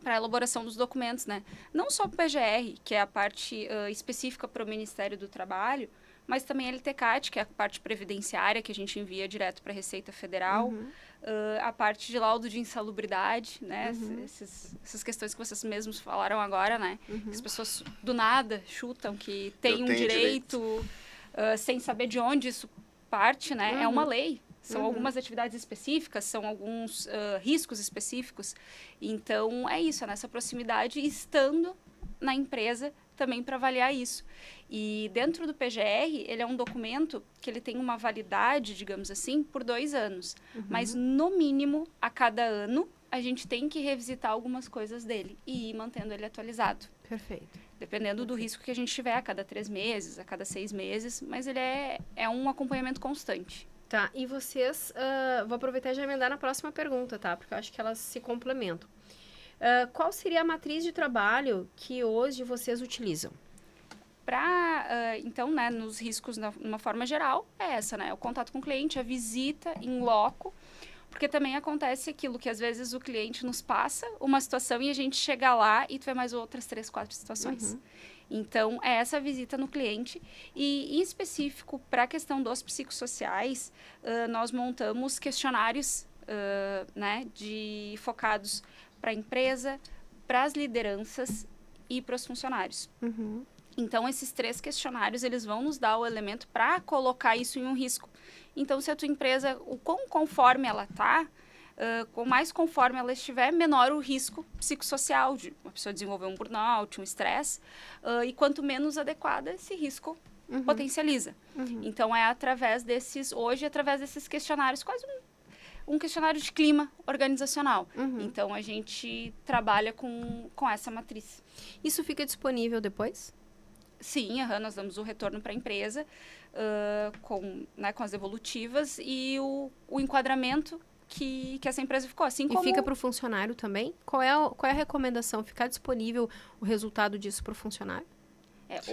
a elaboração dos documentos, né? Não só o PGR, que é a parte específica para o Ministério do Trabalho, mas também a LTCAT, que é a parte previdenciária, que a gente envia direto para a Receita Federal, a parte de laudo de insalubridade, né? Essas questões que vocês mesmos falaram agora, né? Que as pessoas do nada chutam que tem um direito sem saber de onde isso parte, né? É uma lei. São algumas atividades específicas, são alguns riscos específicos. Então, é isso, é nessa proximidade, estando na empresa também para avaliar isso. E dentro do PGR, ele é um documento que ele tem uma validade, digamos assim, por 2 anos. Mas, no mínimo, a cada ano, a gente tem que revisitar algumas coisas dele e ir mantendo ele atualizado. Perfeito. Dependendo do risco que a gente tiver, a cada 3 meses, a cada 6 meses, mas ele é um acompanhamento constante. Tá, e vocês, vou aproveitar e já emendar na próxima pergunta, tá? Porque eu acho que elas se complementam. Qual seria a matriz de trabalho que hoje vocês utilizam? Então, né, nos riscos, de uma forma geral, é essa, né? O contato com o cliente, a visita em loco, porque também acontece aquilo que, às vezes, o cliente nos passa uma situação e a gente chega lá e tu vê mais outras 3, 4 situações. Então, é essa visita no cliente. E, em específico, para a questão dos psicossociais, nós montamos questionários né, focados para a empresa, para as lideranças e para os funcionários. Então, esses 3 questionários, eles vão nos dar o elemento para colocar isso em um risco. Então, se a tua empresa, o quão conforme ela está, com mais conforme ela estiver, menor o risco psicossocial de uma pessoa desenvolver um burnout, um estresse, e quanto menos adequada, esse risco potencializa. Então, é através desses questionários, quase um questionário de clima organizacional. Então, a gente trabalha com essa matriz. Isso fica disponível depois? Sim, nós damos o retorno para a empresa com as evolutivas e o enquadramento que essa empresa ficou. Assim como... E fica para o funcionário também? Qual é a recomendação? Ficar disponível o resultado disso para o funcionário?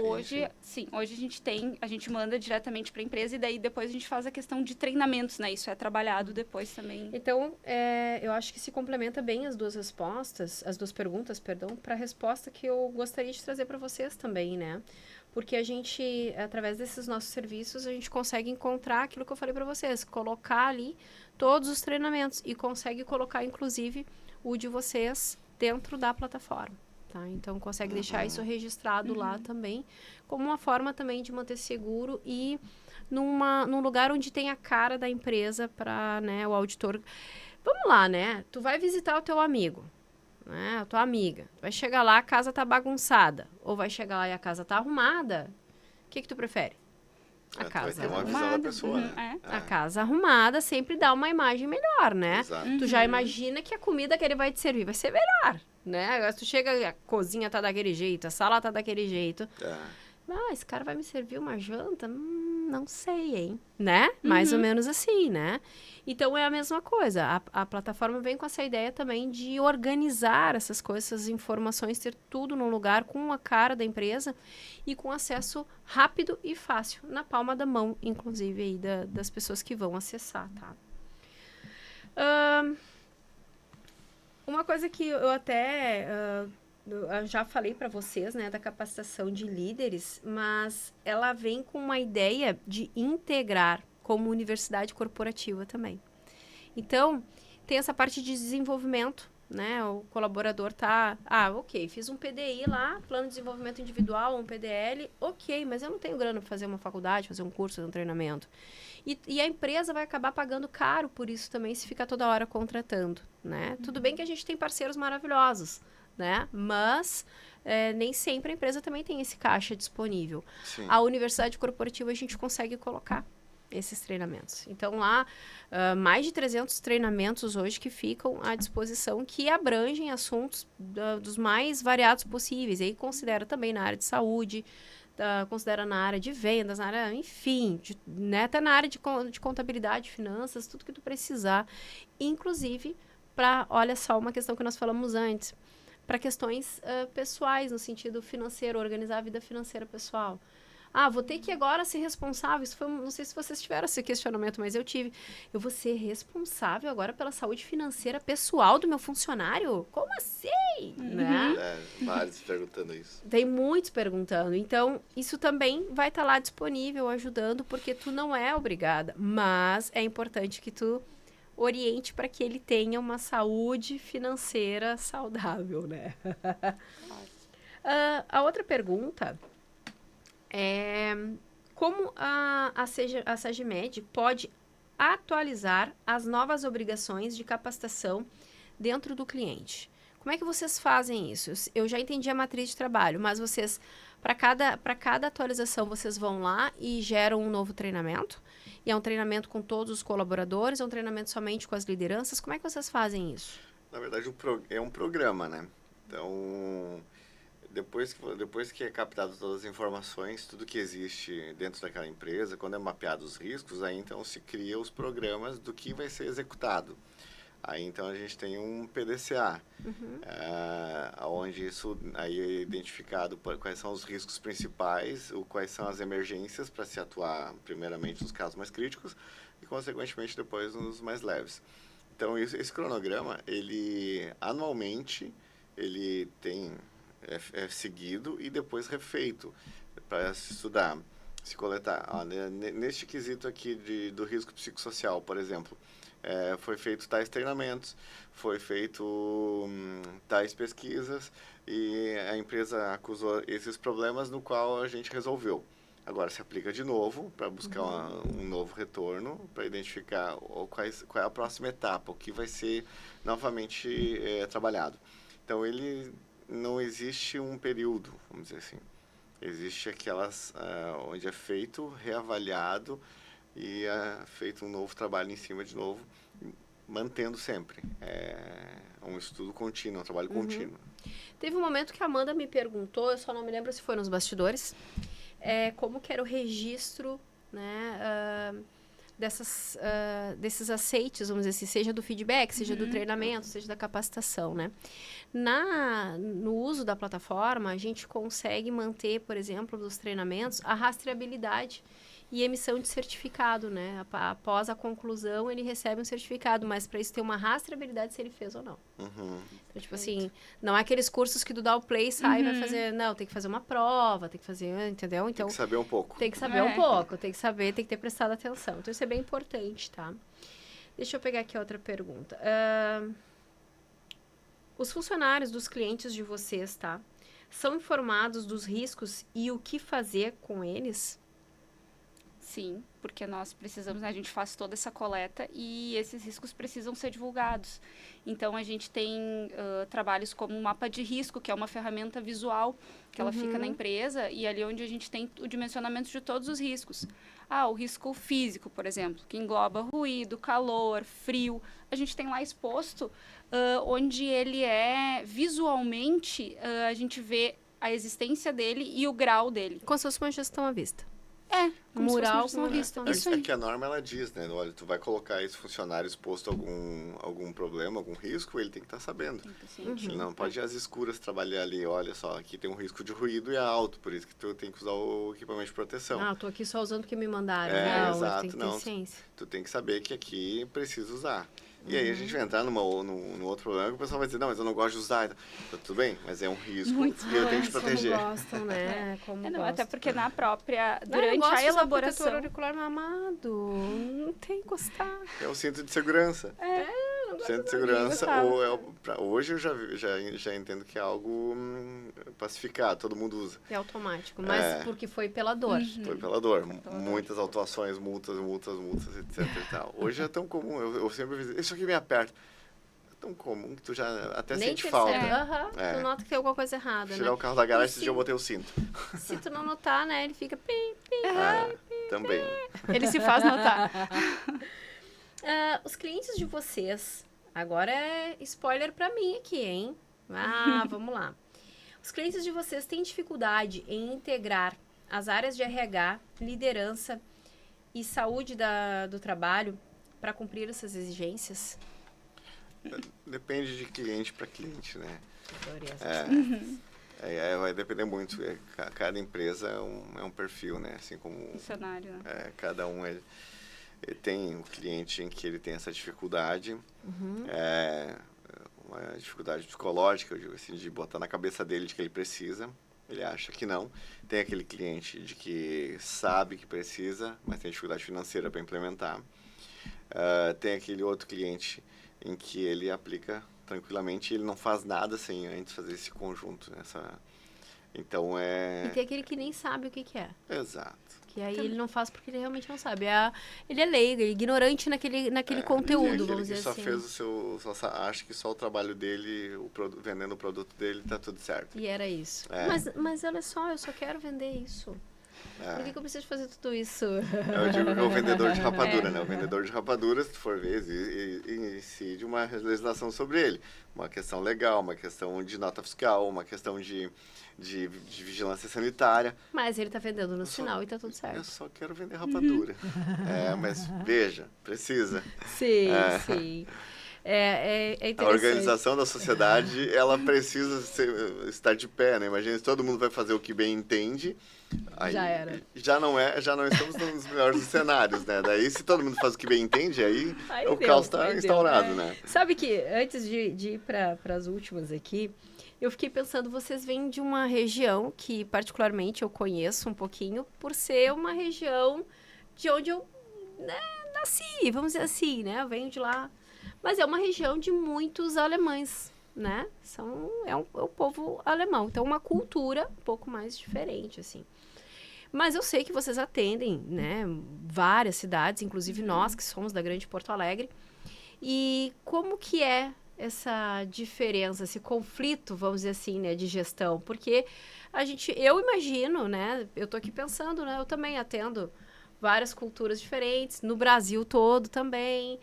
Hoje a gente manda diretamente para a empresa e daí depois a gente faz a questão de treinamentos, né? Isso é trabalhado depois também. Então, eu acho que se complementa bem as duas perguntas, para a resposta que eu gostaria de trazer para vocês também, né? Porque a gente, através desses nossos serviços, a gente consegue encontrar aquilo que eu falei para vocês, colocar ali todos os treinamentos e consegue colocar, inclusive, o de vocês dentro da plataforma. Tá? Então, consegue deixar isso registrado lá também, como uma forma também de manter seguro e num lugar onde tem a cara da empresa para, né, o auditor... Vamos lá, né? Tu vai visitar o teu amigo, né? A tua amiga. Vai chegar lá, a casa tá bagunçada. Ou vai chegar lá e a casa tá arrumada. O que tu prefere? A casa vai ter uma visão da pessoa, né? A casa arrumada sempre dá uma imagem melhor, né? Exato. Tu já imagina que a comida que ele vai te servir vai ser melhor, né? Agora, se tu chega, a cozinha tá daquele jeito, a sala tá daquele jeito. Esse cara vai me servir uma janta? Não sei, hein? Né? Mais ou menos assim, né? Então, é a mesma coisa. A plataforma vem com essa ideia também de organizar essas coisas, essas informações, ter tudo num lugar com a cara da empresa e com acesso rápido e fácil, na palma da mão, inclusive, aí, das pessoas que vão acessar, tá? Uma coisa que eu até... eu já falei para vocês, né, da capacitação de líderes, mas ela vem com uma ideia de integrar como universidade corporativa também. Então, tem essa parte de desenvolvimento, né, o colaborador tá, ok, fiz um PDI lá, plano de desenvolvimento individual, um PDL, ok, mas eu não tenho grana para fazer uma faculdade, fazer um curso, fazer um treinamento. E a empresa vai acabar pagando caro por isso também, se ficar toda hora contratando, né? Tudo bem que a gente tem parceiros maravilhosos, né? Mas nem sempre a empresa também tem esse caixa disponível. Sim. A universidade corporativa a gente consegue colocar esses treinamentos. Então, lá, mais de 300 treinamentos hoje que ficam à disposição, que abrangem assuntos dos mais variados possíveis. E aí considera também na área de saúde, considera na área de vendas, na área, enfim, né? Até na área de contabilidade, finanças, tudo que tu precisar. Inclusive, olha só, uma questão que nós falamos antes, para questões pessoais, no sentido financeiro, organizar a vida financeira pessoal. Vou ter que agora ser responsável. Isso foi, não sei se vocês tiveram esse questionamento, mas eu tive. Eu vou ser responsável agora pela saúde financeira pessoal do meu funcionário? Como assim? Né? Vários perguntando isso. Tem muitos perguntando. Então, isso também vai estar lá disponível, ajudando, porque tu não é obrigada. Mas é importante que tu oriente para que ele tenha uma saúde financeira saudável, né? A outra pergunta é como a SAGMED pode atualizar as novas obrigações de capacitação dentro do cliente. Como é que vocês fazem isso? Eu já entendi a matriz de trabalho, mas vocês, para cada atualização, vocês vão lá e geram um novo treinamento? E é um treinamento com todos os colaboradores? É um treinamento somente com as lideranças? Como é que vocês fazem isso? Na verdade, é um programa, né? Então, depois que é captado todas as informações, tudo que existe dentro daquela empresa, quando é mapeado os riscos, aí então se cria os programas do que vai ser executado. Aí então a gente tem um PDCA, onde isso aí é identificado quais são os riscos principais, quais são as emergências para se atuar primeiramente nos casos mais críticos e consequentemente depois nos mais leves. Então esse cronograma, ele anualmente ele é seguido e depois refeito para se estudar, se coletar. Neste quesito aqui do risco psicossocial, por exemplo, foi feito tais treinamentos, foi feito tais pesquisas e a empresa acusou esses problemas no qual a gente resolveu. Agora se aplica de novo para buscar um novo retorno, para identificar qual é a próxima etapa, o que vai ser novamente trabalhado. Então não existe um período, vamos dizer assim. Existe aquelas onde é feito, reavaliado e é feito um novo trabalho em cima de novo. mantendo sempre. É um estudo contínuo, um trabalho contínuo. Teve um momento que a Amanda me perguntou, eu só não me lembro se foi nos bastidores, como que era o registro, né, desses aceites, vamos dizer assim, seja do feedback, seja do treinamento, seja da capacitação, né? No uso da plataforma, a gente consegue manter, por exemplo, dos treinamentos, a rastreabilidade e emissão de certificado, né? Após a conclusão, ele recebe um certificado, mas para isso ter uma rastreabilidade se ele fez ou não. Então, tipo assim, não é aqueles cursos que tu dá o play, sai e vai fazer... Não, tem que fazer uma prova, tem que fazer, entendeu? Então, tem que saber um pouco. Tem que saber um pouco, tem que saber, tem que ter prestado atenção. Então, isso é bem importante, tá? Deixa eu pegar aqui outra pergunta. Os funcionários dos clientes de vocês, tá? São informados dos riscos e o que fazer com eles? Sim, porque nós precisamos, né, a gente faz toda essa coleta e esses riscos precisam ser divulgados. Então, a gente tem trabalhos como o mapa de risco, que é uma ferramenta visual, que ela fica na empresa, e ali onde a gente tem o dimensionamento de todos os riscos. O risco físico, por exemplo, que engloba ruído, calor, frio. A gente tem lá exposto onde ele é visualmente, a gente vê a existência dele e o grau dele. Como se fosse uma gestão à vista. Como Mural se fosse uma visto. Isso aí. É que a norma, ela diz, né? Olha, tu vai colocar esse funcionário exposto a algum problema, algum risco, ele tem que estar sabendo. Ele não pode ir às escuras trabalhar ali. Olha só, aqui tem um risco de ruído e é alto, por isso que tu tem que usar o equipamento de proteção. Eu tô aqui só usando porque me mandaram. Exato. Tem que ter ciência. Tu tem que saber que aqui precisa usar. E aí a gente vai entrar no outro problema que o pessoal vai dizer, não, mas eu não gosto de usar. Então, tudo bem, mas é um risco e eu tenho que te proteger. Como gostam, né? Até porque na própria, eu durante gosto a de usar elaboração... protetor auricular mamado. Não tem que gostar. É um cinto de segurança. Centro de segurança, hoje eu já entendo que é algo pacificado, todo mundo usa. É automático, mas porque foi pela dor. Foi pela dor. Muitas autuações, multas, etc e tal. Hoje é tão comum, eu sempre digo, isso aqui me aperta. É tão comum que tu já até Nem sente percebe. falta. Tu nota que tem alguma coisa errada, Tirar né? o carro da garagem, esse dia eu botei o cinto. Se tu não notar, né, ele fica... Também. Ele se faz notar. Os clientes de vocês, agora é spoiler pra mim aqui, hein? Vamos lá. Os clientes de vocês têm dificuldade em integrar as áreas de RH, liderança e saúde do trabalho para cumprir essas exigências? Depende de cliente para cliente, né? Adorei essa vai depender muito. Cada empresa é um perfil, né? Assim como... Funcionário, né? Cada um tem um cliente em que ele tem essa dificuldade, uma dificuldade psicológica, eu digo assim, de botar na cabeça dele de que ele precisa, ele acha que não. Tem aquele cliente de que sabe que precisa, mas tem dificuldade financeira para implementar. Tem aquele outro cliente em que ele aplica tranquilamente e ele não faz nada sem antes fazer esse conjunto. Então, E tem aquele que nem sabe o que é. Exato. Que aí ele não faz porque ele realmente não sabe. Ele é leigo, ele é ignorante naquele conteúdo, vamos dizer só assim. Fez acha que só o trabalho dele, vendendo o produto dele, tá tudo certo. E era isso. Mas olha só, eu só quero vender isso. Por que eu preciso fazer tudo isso? Eu digo que é o vendedor de rapadura, né? O vendedor de rapadura, se tu for ver, incide uma legislação sobre ele. Uma questão legal, uma questão de nota fiscal, uma questão de vigilância sanitária. Mas ele tá vendendo no sinal e tá tudo certo. Eu só quero vender rapadura. Mas veja, precisa. Sim, sim. É interessante. A organização da sociedade, ela precisa estar de pé, né? Imagina se todo mundo vai fazer o que bem entende. Aí, já era. Já não estamos nos melhores dos cenários, né? Daí, se todo mundo faz o que bem entende, aí o caos está instaurado, né? Sabe que, antes de ir para as últimas aqui, eu fiquei pensando, vocês vêm de uma região que, particularmente, eu conheço um pouquinho, por ser uma região de onde eu nasci, vamos dizer assim, né? Eu venho de lá. Mas é uma região de muitos alemães, né? É o povo alemão. Então, uma cultura um pouco mais diferente, assim. Mas eu sei que vocês atendem, né? Várias cidades, inclusive nós, que somos da Grande Porto Alegre. E como que é essa diferença, esse conflito, vamos dizer assim, né? De gestão? Porque eu imagino, né? Eu tô aqui pensando, né? Eu também atendo várias culturas diferentes, no Brasil todo também.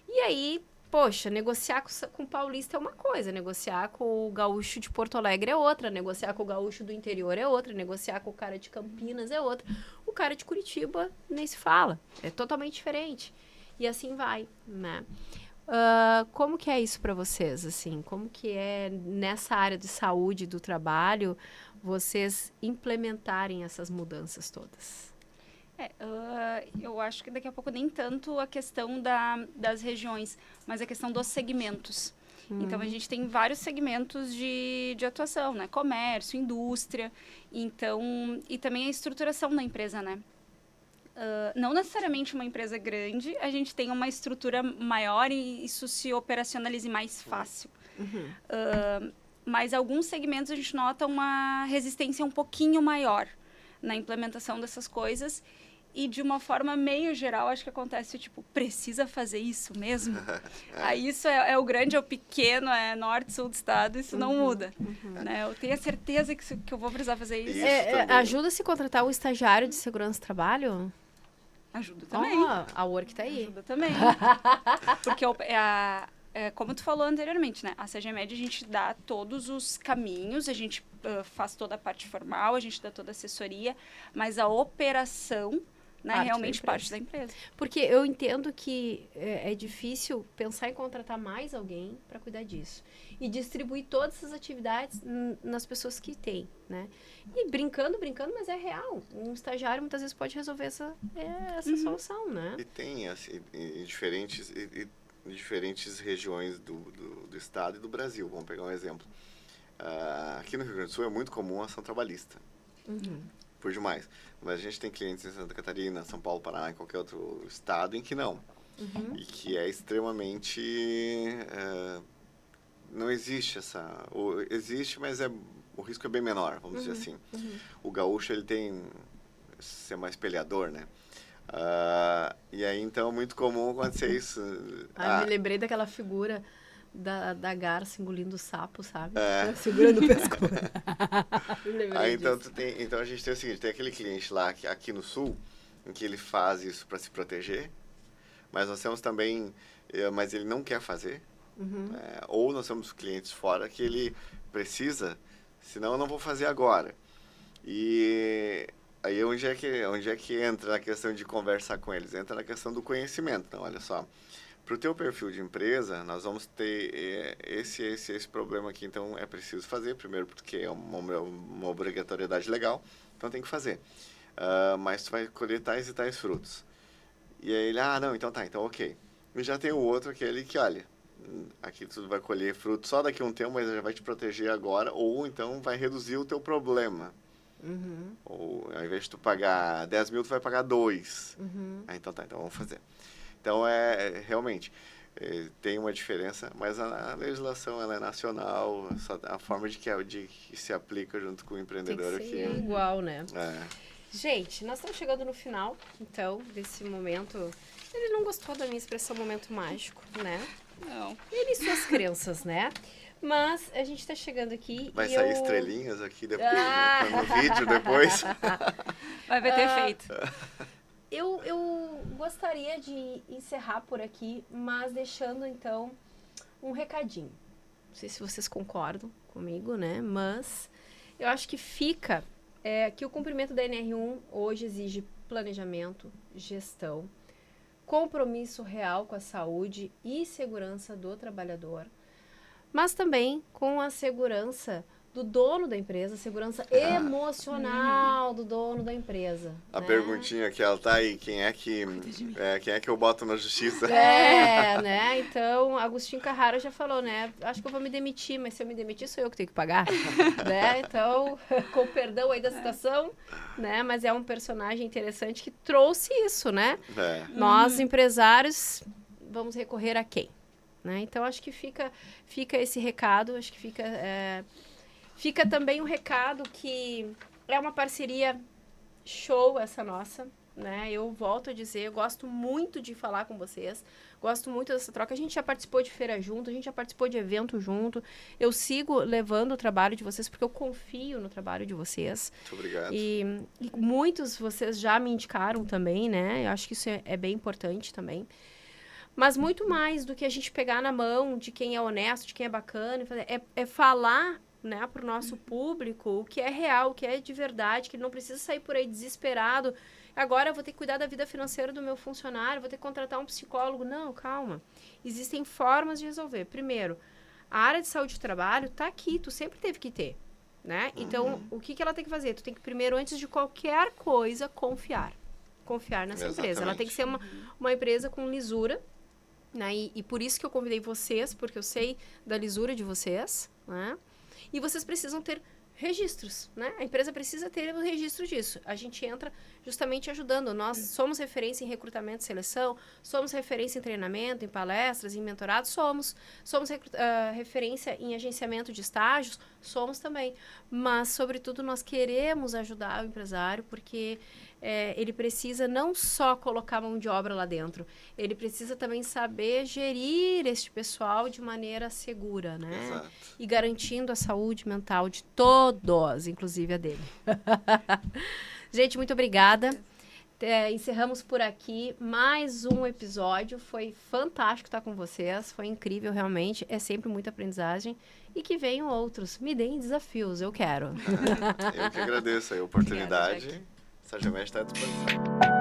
E aí... Poxa, negociar com o paulista é uma coisa, negociar com o gaúcho de Porto Alegre é outra, negociar com o gaúcho do interior é outra, negociar com o cara de Campinas é outra. O cara de Curitiba nem se fala, é totalmente diferente. E assim vai, né? Como que é isso para vocês, assim? Como que é nessa área de saúde do trabalho vocês implementarem essas mudanças todas? Eu acho que daqui a pouco nem tanto a questão das regiões, mas a questão dos segmentos. Então, a gente tem vários segmentos de atuação, né? Comércio, indústria, então, e também a estruturação da empresa, né? Não necessariamente uma empresa grande, a gente tem uma estrutura maior e isso se operacionalize mais fácil. Mas alguns segmentos a gente nota uma resistência um pouquinho maior na implementação dessas coisas. E de uma forma meio geral, acho que acontece, tipo, precisa fazer isso mesmo? Aí isso é o grande, é o pequeno, é norte, sul do estado, isso não muda. Né? Eu tenho a certeza que eu vou precisar fazer isso. Ajuda-se a contratar o estagiário de segurança do trabalho? Ajuda também. A Work tá aí. Ajuda também. Porque como tu falou anteriormente, né? A CGMed, a gente dá todos os caminhos, a gente faz toda a parte formal, a gente dá toda a assessoria, mas a operação... realmente parte da empresa. Porque eu entendo que é difícil pensar em contratar mais alguém para cuidar disso. E distribuir todas essas atividades nas pessoas que tem, né? E brincando, mas é real. Um estagiário muitas vezes pode resolver essa solução, né? E tem, assim, em diferentes regiões do estado e do Brasil. Vamos pegar um exemplo. Aqui no Rio Grande do Sul é muito comum a ação trabalhista. Por demais. Mas a gente tem clientes em Santa Catarina, São Paulo, Paraná, em qualquer outro estado em que não. E que é extremamente... não existe essa... existe, mas o risco é bem menor, vamos dizer assim. O gaúcho, ele tem... ser mais peleador, né? E aí, então, é muito comum acontecer isso. Me lembrei daquela figura... Da garça engolindo o sapo, sabe? Segurando o pescoço. Então a gente tem o seguinte, tem aquele cliente lá aqui no sul, em que ele faz isso para se proteger, mas nós temos também, mas ele não quer fazer, ou nós temos clientes fora que ele precisa, senão eu não vou fazer agora. E aí onde é que entra a questão de conversar com eles? Entra na questão do conhecimento. Então, olha só, para o teu perfil de empresa, nós vamos ter esse problema aqui, então é preciso fazer, primeiro porque é uma obrigatoriedade legal, então tem que fazer. Mas tu vai colher tais e tais frutos. E aí ele, não, então tá, então ok. E já tem o outro, aquele que, olha, aqui tu vai colher frutos só daqui a um tempo, mas já vai te proteger agora, ou então vai reduzir o teu problema. Ou ao invés de tu pagar 10 mil, tu vai pagar 2. Então tá, então vamos fazer. Então, realmente, tem uma diferença, mas a legislação ela é nacional, a forma de que se aplica junto com o empreendedor tem que ser aqui. igual, né? Gente, nós estamos chegando no final, então, desse momento. Ele não gostou da minha expressão momento mágico, né? Não. Ele e suas crenças, né? Mas a gente está chegando aqui. Vai sair estrelinhas aqui depois, no vídeo depois. Vai ter efeito. Eu gostaria de encerrar por aqui, mas deixando, então, um recadinho. Não sei se vocês concordam comigo, né? Mas eu acho que fica que o cumprimento da NR1 hoje exige planejamento, gestão, compromisso real com a saúde e segurança do trabalhador, mas também com a segurança do dono da empresa, segurança emocional do dono da empresa. A perguntinha que ela tá aí, quem é que eu boto na justiça? Né? Então, Agostinho Carrara já falou, né? Acho que eu vou me demitir, mas se eu me demitir, sou eu que tenho que pagar. Né? Então, com perdão aí da citação, né? Mas é um personagem interessante que trouxe isso, né? Nós, empresários, vamos recorrer a quem? Né? Então, acho que fica esse recado, acho que fica também um recado que é uma parceria show essa nossa, né? Eu volto a dizer, eu gosto muito de falar com vocês, gosto muito dessa troca. A gente já participou de feira junto, a gente já participou de evento junto. Eu sigo levando o trabalho de vocês porque eu confio no trabalho de vocês. Muito obrigado. E muitos vocês já me indicaram também, né? Eu acho que isso é bem importante também. Mas muito mais do que a gente pegar na mão de quem é honesto, de quem é bacana, é falar, né, para o nosso público o que é real, o que é de verdade, que ele não precisa sair por aí desesperado. Agora eu vou ter que cuidar da vida financeira do meu funcionário, vou ter que contratar um psicólogo. Não, calma. Existem formas de resolver. Primeiro, a área de saúde do trabalho está aqui, tu sempre teve que ter, né? Então, o que ela tem que fazer? Tu tem que primeiro, antes de qualquer coisa, confiar nessa empresa. Ela tem que ser uma empresa com lisura, né? E por isso que eu convidei vocês, porque eu sei da lisura de vocês, né? E vocês precisam ter registros, né? A empresa precisa ter o registro disso. A gente entra justamente ajudando. Nós somos referência em recrutamento e seleção, somos referência em treinamento, em palestras, em mentorado, somos referência em agenciamento de estágios, somos também. Mas, sobretudo, nós queremos ajudar o empresário, porque ele precisa não só colocar mão de obra lá dentro, ele precisa também saber gerir este pessoal de maneira segura, né? Exato. E garantindo a saúde mental de todos, inclusive a dele. Gente, muito obrigada. Encerramos por aqui mais um episódio. Foi fantástico estar com vocês. Foi incrível, realmente. É sempre muita aprendizagem. E que venham outros. Me deem desafios, eu quero. Eu que agradeço a oportunidade. Obrigada, Sagemete está à disposição.